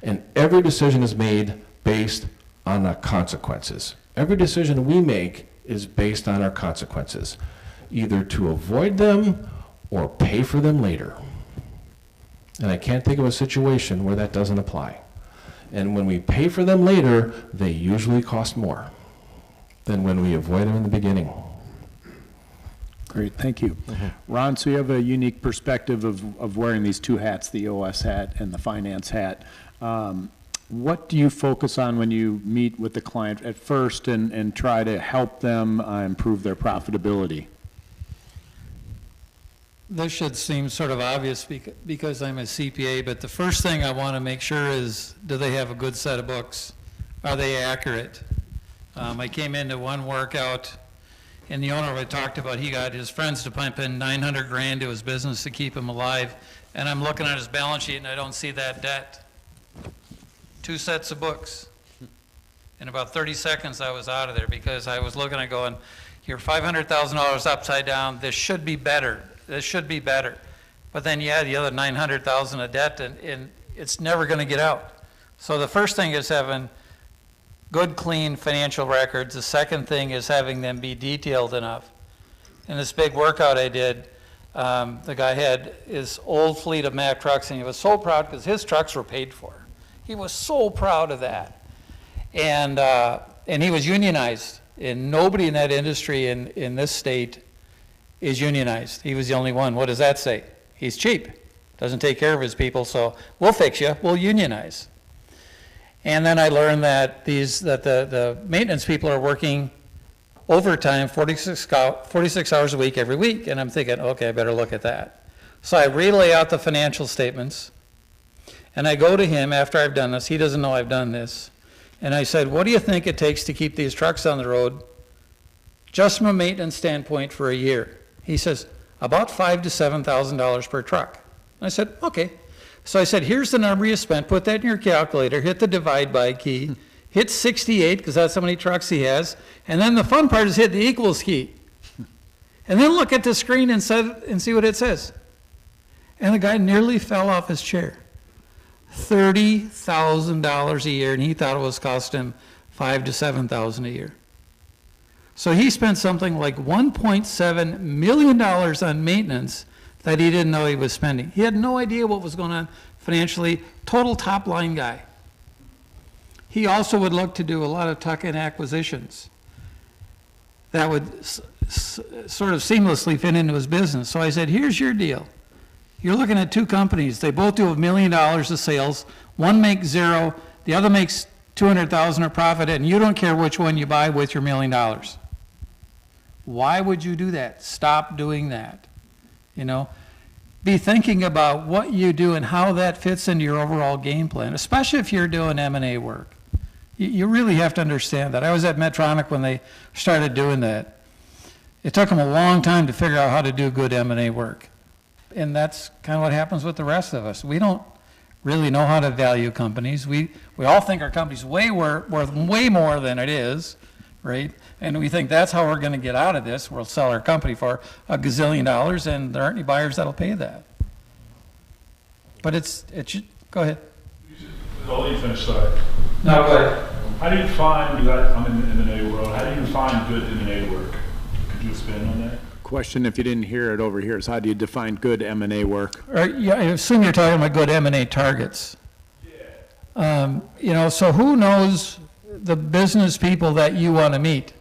And every decision is made based on the consequences. Every decision we make is based on our consequences, either to avoid them or pay for them later. And I can't think of a situation where that doesn't apply. And when we pay for them later, they usually cost more than when we avoid them in the beginning. Great, thank you. Ron, so you have a unique perspective of wearing these 2 hats, the OS hat and the finance hat. What do you focus on when you meet with the client at first and try to help them improve their profitability? This should seem sort of obvious because I'm a CPA, but the first thing I want to make sure is, do they have a good set of books? Are they accurate? I came into one workout, and the owner I talked about, he got his friends to pump in 900 grand to his business to keep him alive, and I'm looking at his balance sheet and I don't see that debt. 2 sets of books. In about 30 seconds I was out of there, because I was looking and going, you're $500,000 upside down, this should be better. This should be better. But then you add the other 900,000 of debt, and it's never going to get out. So the first thing is having good, clean financial records. The second thing is having them be detailed enough. In this big workout I did, the guy had his old fleet of Mack trucks, and he was so proud because his trucks were paid for. He was so proud of that. And And he was unionized, and nobody in that industry in this state is unionized. He was the only one. What does that say? He's cheap, doesn't take care of his people, so we'll fix you, we'll unionize. And then I learned that the maintenance people are working overtime 46 hours a week every week, and I'm thinking, okay, I better look at that. So I relay out the financial statements, and I go to him after I've done this. He doesn't know I've done this. And I said, what do you think it takes to keep these trucks on the road, just from a maintenance standpoint, for a year? He says, about $5,000 to $7,000 per truck. I said, okay. So I said, here's the number you spent. Put that in your calculator. Hit the divide by key. Hit 68, because that's how many trucks he has. And then the fun part is hit the equals key. And then look at the screen and see what it says. And the guy nearly fell off his chair. $30,000 a year, and he thought it was costing him $5,000 to $7,000 a year. So he spent something like $1.7 million on maintenance that he didn't know he was spending. He had no idea what was going on financially. Total top line guy. He also would look to do a lot of tuck-in acquisitions that would sort of seamlessly fit into his business. So I said, here's your deal. You're looking at two companies. They both do $1 million of sales. One makes zero, the other makes $200,000 of profit, and you don't care which one you buy with your $1 million. Why would you do that? Stop doing that. You know, be thinking about what you do and how that fits into your overall game plan, especially if you're doing M&A work. You really have to understand that. I was at Medtronic when they started doing that. It took them a long time to figure out how to do good M&A work. And that's kind of what happens with the rest of us. We don't really know how to value companies. We all think our company's worth way more than it is, right? And we think that's how we're going to get out of this. We'll sell our company for $1 gazillion, and there aren't any buyers that'll pay that. But it should, go ahead. I'll let you finish, sorry. No, go ahead. How do you find, because I'm in the M&A world, how do you find good M&A work? Could you expand on that? Question, if you didn't hear it over here, is how do you define good M&A work? Yeah, I assume you're talking about good M&A targets. Yeah. You know, so who knows the business people that you want to meet?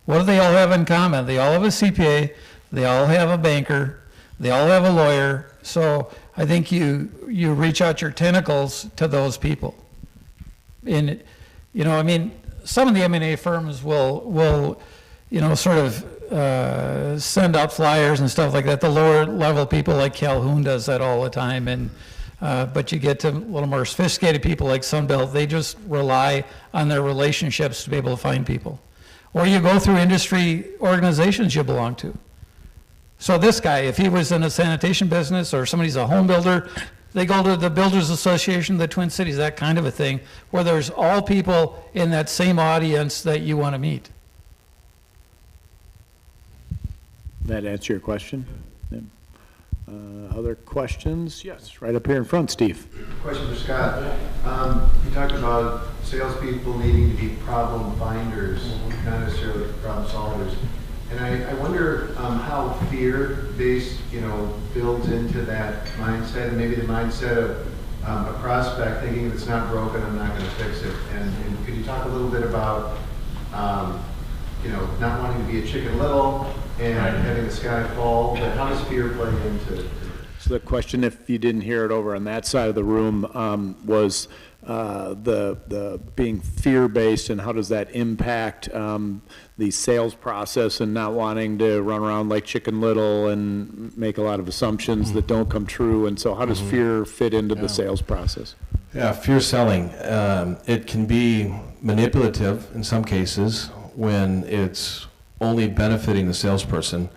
What do they all have in common? They all have a CPA, they all have a banker, they all have a lawyer. So I think you reach out your tentacles to those people. And, you know, I mean, some of the M&A firms will you know, sort of send out flyers and stuff like that. The lower level people like Calhoun does that all the time. And but you get to a little more sophisticated people like Sunbelt, they just rely on their relationships to be able to find people. Or you go through industry organizations you belong to. So this guy, if he was in a sanitation business or somebody's a home builder, they go to the Builders Association of the Twin Cities, that kind of a thing, where there's all people in that same audience that you want to meet. That answer your question? Yeah. Other questions? Yes, right up here in front, Steve. Question for Scott. You talked about salespeople needing to be problem finders, not necessarily problem solvers. And I wonder how fear-based, you know, builds into that mindset, and maybe the mindset of a prospect thinking if it's not broken, I'm not going to fix it. And could you talk a little bit about, you know, not wanting to be a Chicken Little and having the sky fall, but how does fear play into? So the question, if you didn't hear it over on that side of the room, was the being fear-based, and how does that impact the sales process, and not wanting to run around like Chicken Little and make a lot of assumptions that don't come true. And so how does fear fit into the sales process? Yeah, fear selling. It can be manipulative in some cases when it's only benefiting the salesperson.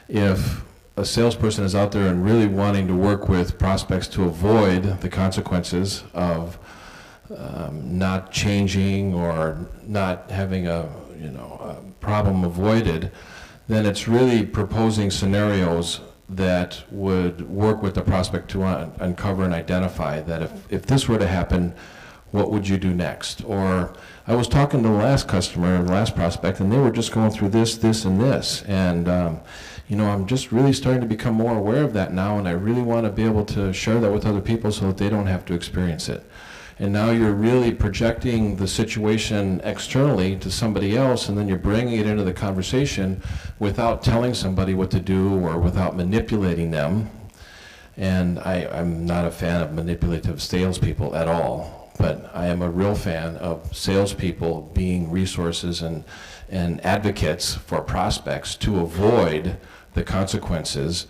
If a salesperson is out there and really wanting to work with prospects to avoid the consequences of not changing or not having a problem avoided, then it's really proposing scenarios that would work with the prospect to uncover and identify that if this were to happen, what would you do next? Or I was talking to the last customer, the last prospect, and they were just going through this, and this. And, you know, I'm just really starting to become more aware of that now, and I really want to be able to share that with other people so that they don't have to experience it. And now you're really projecting the situation externally to somebody else, and then you're bringing it into the conversation without telling somebody what to do or without manipulating them. And I'm not a fan of manipulative salespeople at all, but I am a real fan of salespeople being resources and advocates for prospects to avoid the consequences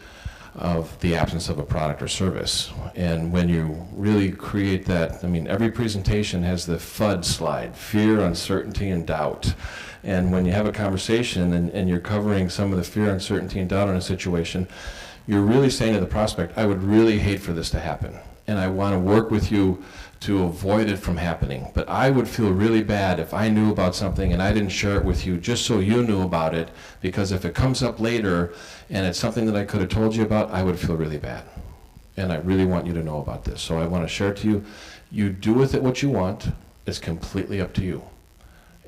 of the absence of a product or service. And when you really create that, I mean, every presentation has the FUD slide, fear, uncertainty, and doubt. And when you have a conversation and you're covering some of the fear, uncertainty, and doubt in a situation, you're really saying to the prospect, I would really hate for this to happen, and I want to work with you to avoid it from happening. But I would feel really bad if I knew about something and I didn't share it with you just so you knew about it, because if it comes up later and it's something that I could have told you about, I would feel really bad. And I really want you to know about this. So I want to share it to you. You do with it what you want. It's completely up to you.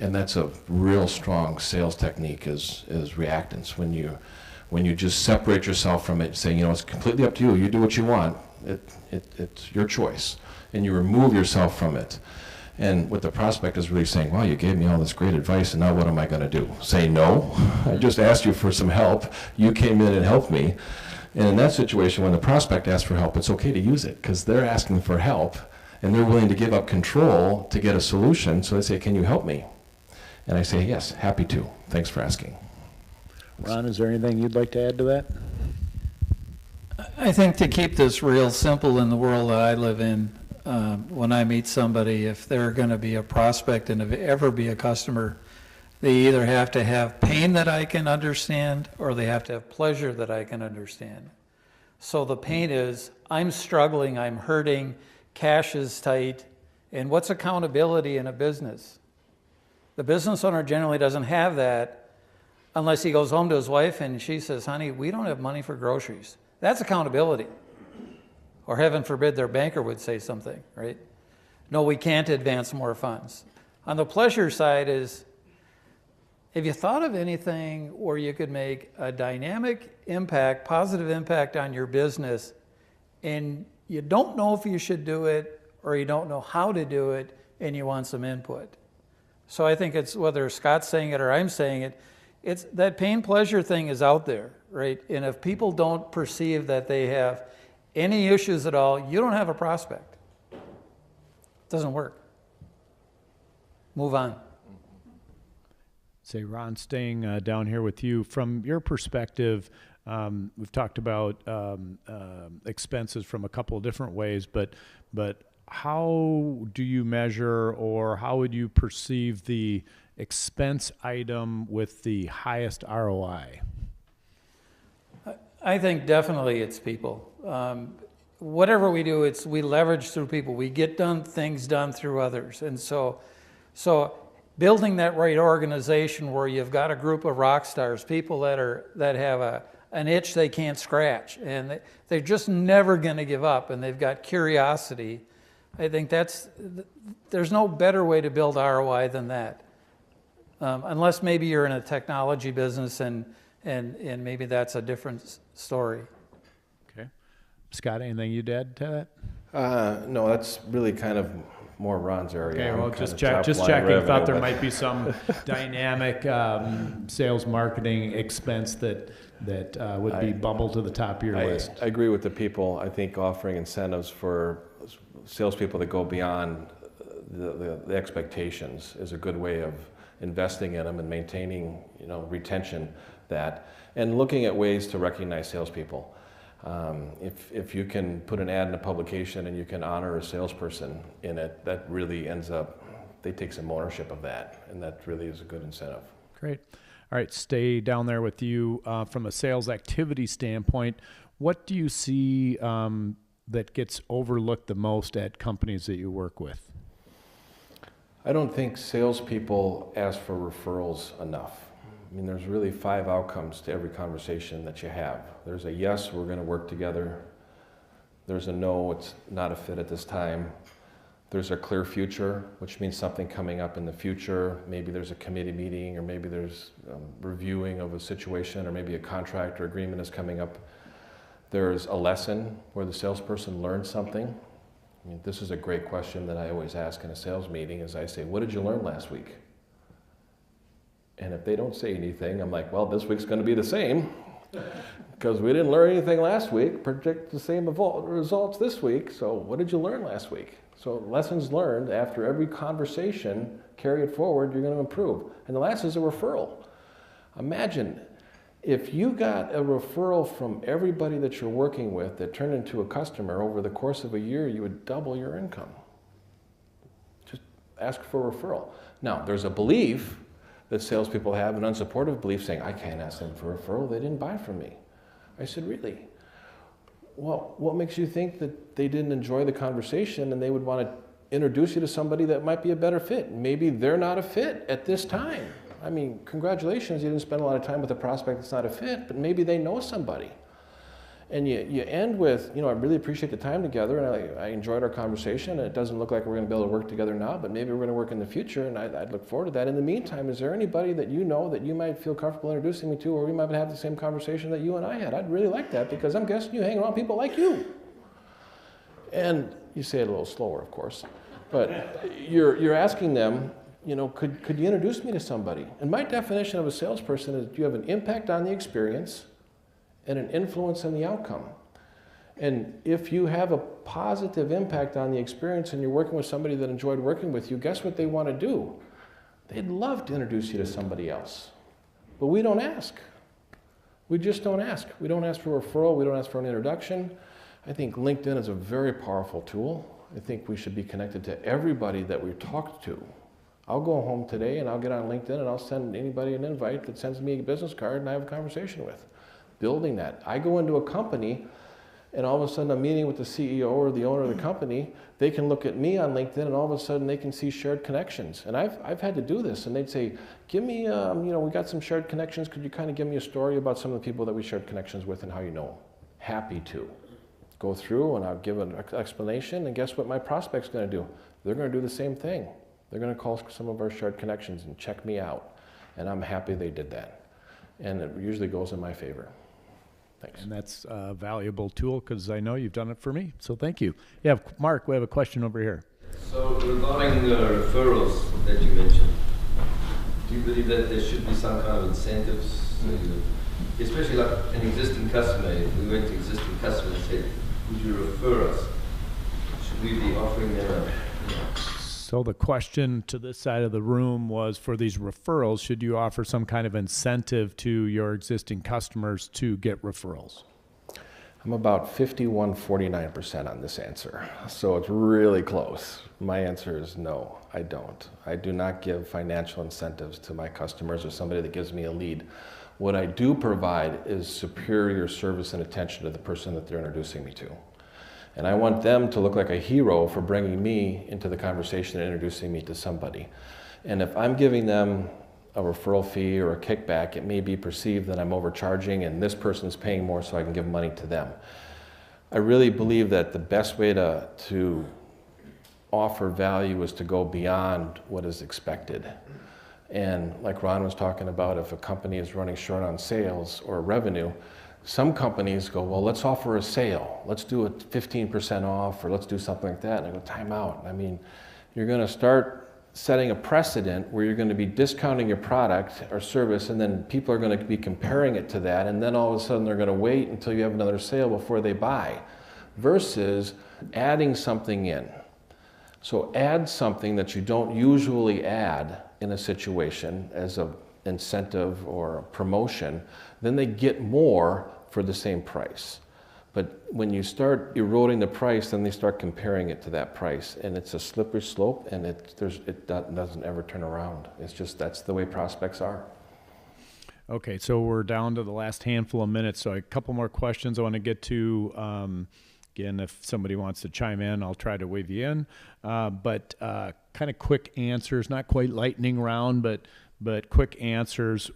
And that's a real strong sales technique is reactance. When you just separate yourself from it, saying, you know, it's completely up to you. You do what you want. It's your choice. And you remove yourself from it. And what the prospect is really saying, wow, you gave me all this great advice, and now what am I going to do? Say no? I just asked you for some help. You came in and helped me. And in that situation, when the prospect asks for help, it's okay to use it, because they're asking for help, and they're willing to give up control to get a solution. So they say, can you help me? And I say, yes, happy to. Thanks for asking. Ron, is there anything you'd like to add to that? I think to keep this real simple in the world that I live in, when I meet somebody, if they're going to be a prospect and ever be a customer, they either have to have pain that I can understand or they have to have pleasure that I can understand. So the pain is, I'm struggling, I'm hurting, cash is tight, and what's accountability in a business? The business owner generally doesn't have that unless he goes home to his wife and she says, honey, we don't have money for groceries. That's accountability. Or heaven forbid their banker would say something, right? No, we can't advance more funds. On the pleasure side is, have you thought of anything where you could make a dynamic impact, positive impact on your business, and you don't know if you should do it or you don't know how to do it and you want some input? So I think it's, whether Scott's saying it or I'm saying it, it's that pain pleasure thing is out there, right? And if people don't perceive that they have any issues at all, you don't have a prospect. It doesn't work. Move on. Say, Ron, staying down here with you, from your perspective, we've talked about expenses from a couple of different ways, but how do you measure, or how would you perceive the expense item with the highest ROI? I think definitely it's people. Whatever we do, we leverage through people. We get things done through others. And so building that right organization where you've got a group of rock stars, people that have an itch they can't scratch, and they're just never going to give up, and they've got curiosity. I think there's no better way to build ROI than that. Unless maybe you're in a technology business and maybe that's a different story. Okay. Scott, anything you'd add to that? No, that's really kind of more Ron's area. Okay, well, just checking. Thought there might be some dynamic sales marketing expense that would be bubbled to the top of your list. I agree with the people. I think offering incentives for salespeople that go beyond the expectations is a good way of investing in them and maintaining, retention and looking at ways to recognize salespeople. If you can put an ad in a publication and you can honor a salesperson in it, that really ends up, they take some ownership of that, and that really is a good incentive. Great. All right, stay down there with you. From a sales activity standpoint, what do you see that gets overlooked the most at companies that you work with? I don't think salespeople ask for referrals enough. I mean, there's really 5 outcomes to every conversation that you have. There's a yes, we're going to work together. There's a no, it's not a fit at this time. There's a clear future, which means something coming up in the future. Maybe there's a committee meeting, or maybe there's reviewing of a situation, or maybe a contract or agreement is coming up. There's a lesson where the salesperson learns something, I mean, this is a great question that I always ask in a sales meeting is I say, what did you learn last week? And if they don't say anything, I'm like, well, this week's going to be the same because we didn't learn anything last week, predict the same results this week. So what did you learn last week? So lessons learned after every conversation, carry it forward, you're going to improve. And the last is a referral. Imagine if you got a referral from everybody that you're working with that turned into a customer over the course of a year, you would double your income. Just ask for a referral. Now, there's a belief that salespeople have, an unsupportive belief saying, I can't ask them for a referral, they didn't buy from me. I said, really? Well, what makes you think that they didn't enjoy the conversation and they would want to introduce you to somebody that might be a better fit? Maybe they're not a fit at this time. I mean, congratulations, you didn't spend a lot of time with a prospect that's not a fit, but maybe they know somebody. And you end with, I really appreciate the time together, and I enjoyed our conversation, and it doesn't look like we're going to be able to work together now, but maybe we're going to work in the future, and I'd look forward to that. In the meantime, is there anybody that you know that you might feel comfortable introducing me to, or we might have the same conversation that you and I had? I'd really like that, because I'm guessing you hang around people like you. And you say it a little slower, of course, but you're asking them, could you introduce me to somebody? And my definition of a salesperson is you have an impact on the experience and an influence on the outcome. And if you have a positive impact on the experience and you're working with somebody that enjoyed working with you, guess what they want to do? They'd love to introduce you to somebody else. But we don't ask. We just don't ask. We don't ask for a referral. We don't ask for an introduction. I think LinkedIn is a very powerful tool. I think we should be connected to everybody that we talk to. I'll go home today and I'll get on LinkedIn and I'll send anybody an invite that sends me a business card and I have a conversation with. Building that. I go into a company and all of a sudden I'm meeting with the CEO or the owner of the company. They can look at me on LinkedIn and all of a sudden they can see shared connections. And I've had to do this, and they'd say, give me, we got some shared connections. Could you kind of give me a story about some of the people that we shared connections with and how you know them? Happy to. Go through and I'll give an explanation, and guess what my prospect's going to do? They're going to do the same thing. They're going to call some of our shared connections and check me out. And I'm happy they did that. And it usually goes in my favor. Thanks. And that's a valuable tool because I know you've done it for me. So thank you. Yeah, Mark, we have a question over here. So regarding the referrals that you mentioned, do you believe that there should be some kind of incentives, especially like an existing customer? If we went to existing customers and said, would you refer us? Should we be offering them So the question to this side of the room was, for these referrals, should you offer some kind of incentive to your existing customers to get referrals? I'm about 51-49% on this answer, so it's really close. My answer is no, I don't. I do not give financial incentives to my customers or somebody that gives me a lead. What I do provide is superior service and attention to the person that they're introducing me to. And I want them to look like a hero for bringing me into the conversation and introducing me to somebody. And if I'm giving them a referral fee or a kickback, it may be perceived that I'm overcharging and this person's paying more so I can give money to them. I really believe that the best way to offer value is to go beyond what is expected. And like Ron was talking about, if a company is running short on sales or revenue, some companies go, well, let's offer a sale. Let's do a 15% off, or let's do something like that. And I go, time out. I mean, you're going to start setting a precedent where you're going to be discounting your product or service, and then people are going to be comparing it to that, and then all of a sudden they're going to wait until you have another sale before they buy, versus adding something in. So add something that you don't usually add in a situation as an incentive or a promotion, then they get more for the same price. But when you start eroding the price, then they start comparing it to that price, and it's a slippery slope, and it doesn't ever turn around. It's just, that's the way prospects are. Okay, so we're down to the last handful of minutes, so a couple more questions I want to get to. Again, if somebody wants to chime in, I'll try to wave you in. But kind of quick answers, not quite lightning round, but quick answers.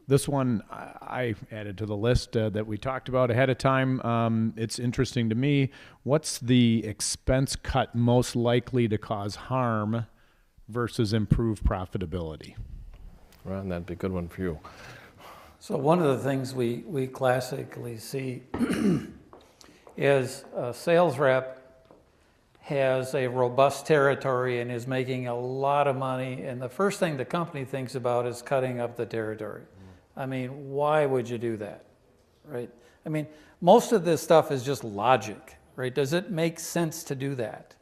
This one I added to the list that we talked about ahead of time. It's interesting to me. What's the expense cut most likely to cause harm versus improve profitability? Ron, that'd be a good one for you. So one of the things we classically see is a sales rep has a robust territory and is making a lot of money, and the first thing the company thinks about is cutting up the territory. I mean, why would you do that, right? I mean, most of this stuff is just logic, right? Does it make sense to do that?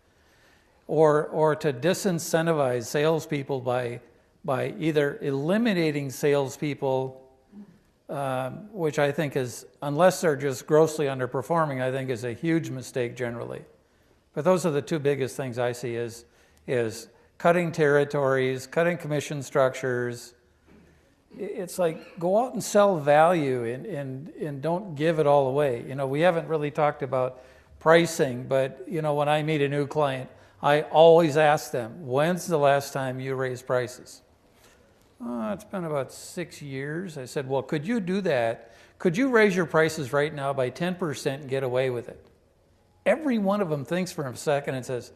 Or to disincentivize salespeople by either eliminating salespeople, which I think is, unless they're just grossly underperforming, I think is a huge mistake generally. But those are the two biggest things I see is cutting territories, cutting commission structures. It's like, go out and sell value and don't give it all away. You know, we haven't really talked about pricing, but you know, when I meet a new client, I always ask them, when's the last time you raised prices? Oh, it's been about 6 years. I said, well, could you do that? Could you raise your prices right now by 10% and get away with it? Every one of them thinks for a second and says,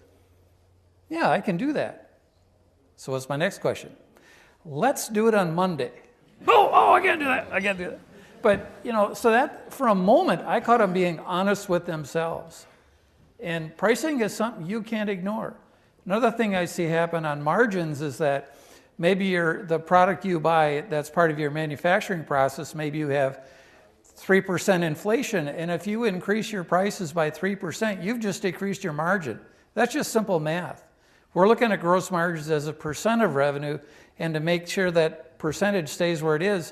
yeah, I can do that. So what's my next question? Let's do it on Monday. Oh, I can't do that. I can't do that. But, you know, so that for a moment, I caught them being honest with themselves. And pricing is something you can't ignore. Another thing I see happen on margins is that maybe the product you buy that's part of your manufacturing process, maybe you have 3% inflation, and if you increase your prices by 3%, you've just decreased your margin. That's just simple math. We're looking at gross margins as a percent of revenue, and to make sure that percentage stays where it is,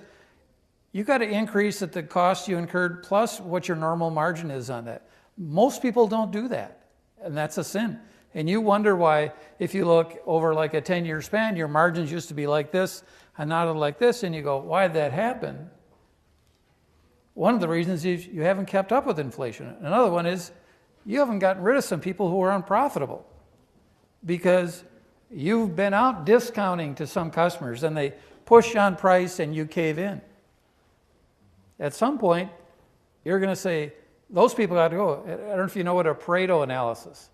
you got to increase at the cost you incurred plus what your normal margin is on that. Most people don't do that, and that's a sin. And you wonder why, if you look over like a 10-year span, your margins used to be like this and not like this, and you go, why did that happen? One of the reasons is you haven't kept up with inflation. Another one is you haven't gotten rid of some people who are unprofitable because you've been out discounting to some customers and they push on price and you cave in. At some point, you're going to say, those people got to go. I don't know if you know what a Pareto analysis,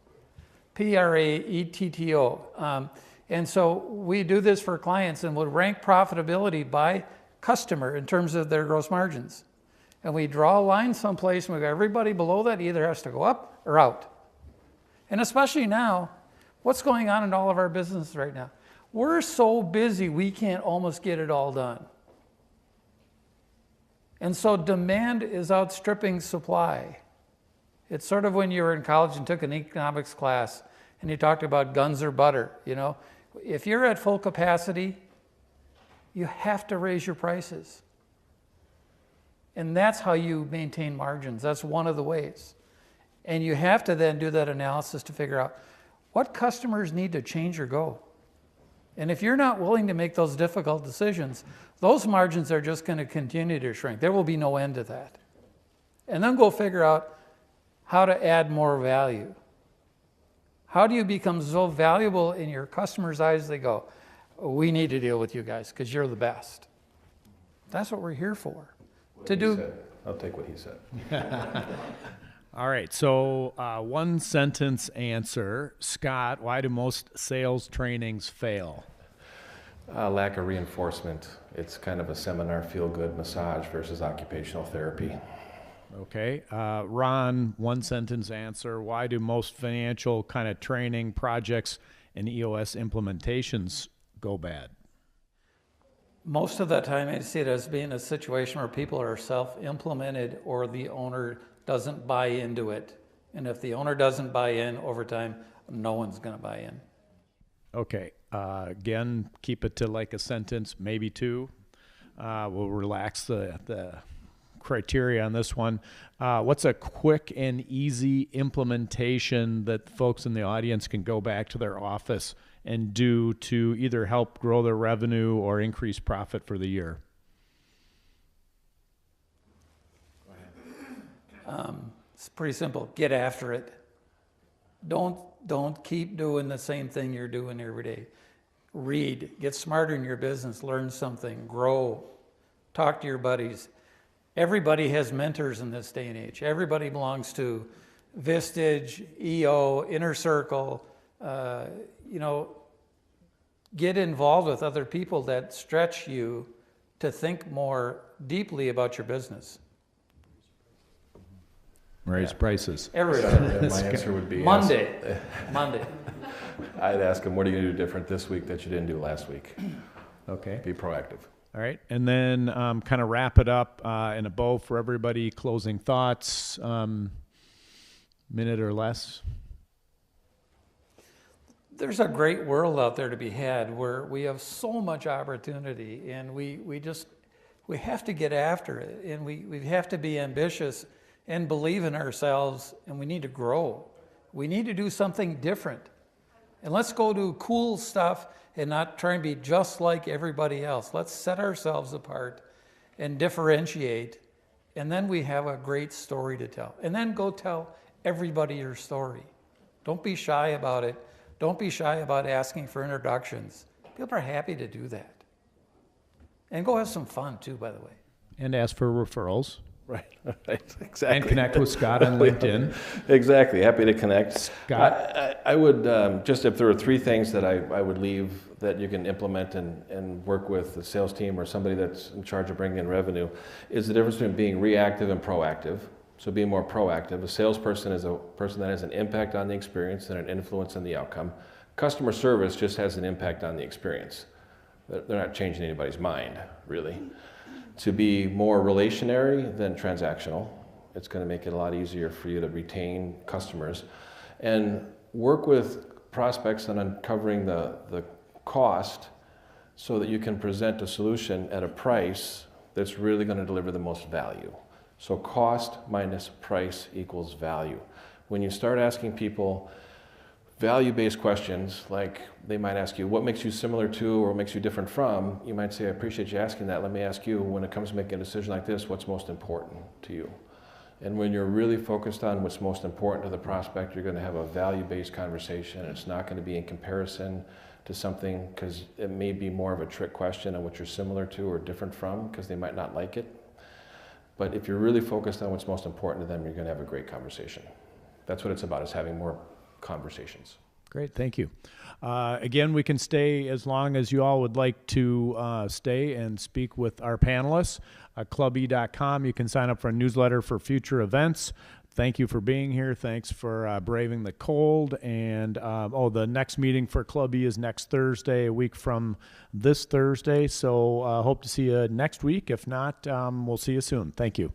P-R-A-E-T-T-O. And so we do this for clients and we'll rank profitability by customer in terms of their gross margins. And we draw a line someplace and we go, everybody below that either has to go up or out. And especially now, what's going on in all of our businesses right now? We're so busy we can't almost get it all done. And so demand is outstripping supply. It's sort of when you were in college and took an economics class and you talked about guns or butter, you know. If you're at full capacity, you have to raise your prices. And that's how you maintain margins. That's one of the ways. And you have to then do that analysis to figure out what customers need to change or go. And if you're not willing to make those difficult decisions, those margins are just going to continue to shrink. There will be no end to that. And then go figure out how to add more value. How do you become so valuable in your customers' eyes they go, we need to deal with you guys because you're the best. That's what we're here for. I'll take what he said. All right, so one sentence answer. Scott, why do most sales trainings fail? Lack of reinforcement. It's kind of a seminar feel-good massage versus occupational therapy. Okay. Ron, one sentence answer. Why do most financial kind of training projects and EOS implementations go bad? Most of the time I see it as being a situation where people are self-implemented or the owner doesn't buy into it. And if the owner doesn't buy in over time, no one's going to buy in. Okay. Again, keep it to like a sentence, maybe two. We'll relax the criteria on this one. What's a quick and easy implementation that folks in the audience can go back to their office and do to either help grow their revenue or increase profit for the year? It's pretty simple. Get after it. Don't keep doing the same thing you're doing every day. Read. Get smarter in your business. Learn something. Grow. Talk to your buddies. Everybody has mentors in this day and age. Everybody belongs to Vistage, EO, Inner Circle. Get involved with other people that stretch you to think more deeply about your business. Raise prices. Everything. My answer would be Monday. I'd ask them, what are you going to do different this week that you didn't do last week? Okay. Be proactive. All right. And then kind of wrap it up in a bow for everybody. Closing thoughts, minute or less. There's a great world out there to be had where we have so much opportunity, and we have to get after it, and we have to be ambitious and believe in ourselves, and we need to grow. We need to do something different. And let's go do cool stuff and not try and be just like everybody else. Let's set ourselves apart and differentiate, and then we have a great story to tell. And then go tell everybody your story. Don't be shy about it. Don't be shy about asking for introductions. People are happy to do that. And go have some fun too, by the way. And ask for referrals. Right, exactly. And connect with Scott on LinkedIn. Exactly, happy to connect. Scott? I would, just if there were 3 things that I would leave that you can implement and work with the sales team or somebody that's in charge of bringing in revenue, is the difference between being reactive and proactive. So being more proactive. A salesperson is a person that has an impact on the experience and an influence on the outcome. Customer service just has an impact on the experience. They're not changing anybody's mind, really. To be more relationary than transactional. It's going to make it a lot easier for you to retain customers. And work with prospects on uncovering the cost so that you can present a solution at a price that's really going to deliver the most value. So cost minus price equals value. When you start asking people value-based questions, like they might ask you, what makes you similar to or what makes you different from, you might say, I appreciate you asking that. Let me ask you, when it comes to making a decision like this, what's most important to you? And when you're really focused on what's most important to the prospect, you're going to have a value-based conversation. It's not going to be in comparison to something, because it may be more of a trick question on what you're similar to or different from, because they might not like it. But if you're really focused on what's most important to them, you're going to have a great conversation. That's what it's about, is having more conversations. Great, thank you. Again, we can stay as long as you all would like to stay and speak with our panelists. Clube.com, you can sign up for a newsletter for future events. Thank you for being here. Thanks for braving the cold. And the next meeting for Clube is next Thursday, a week from this Thursday. So hope to see you next week. If not, we'll see you soon. Thank you.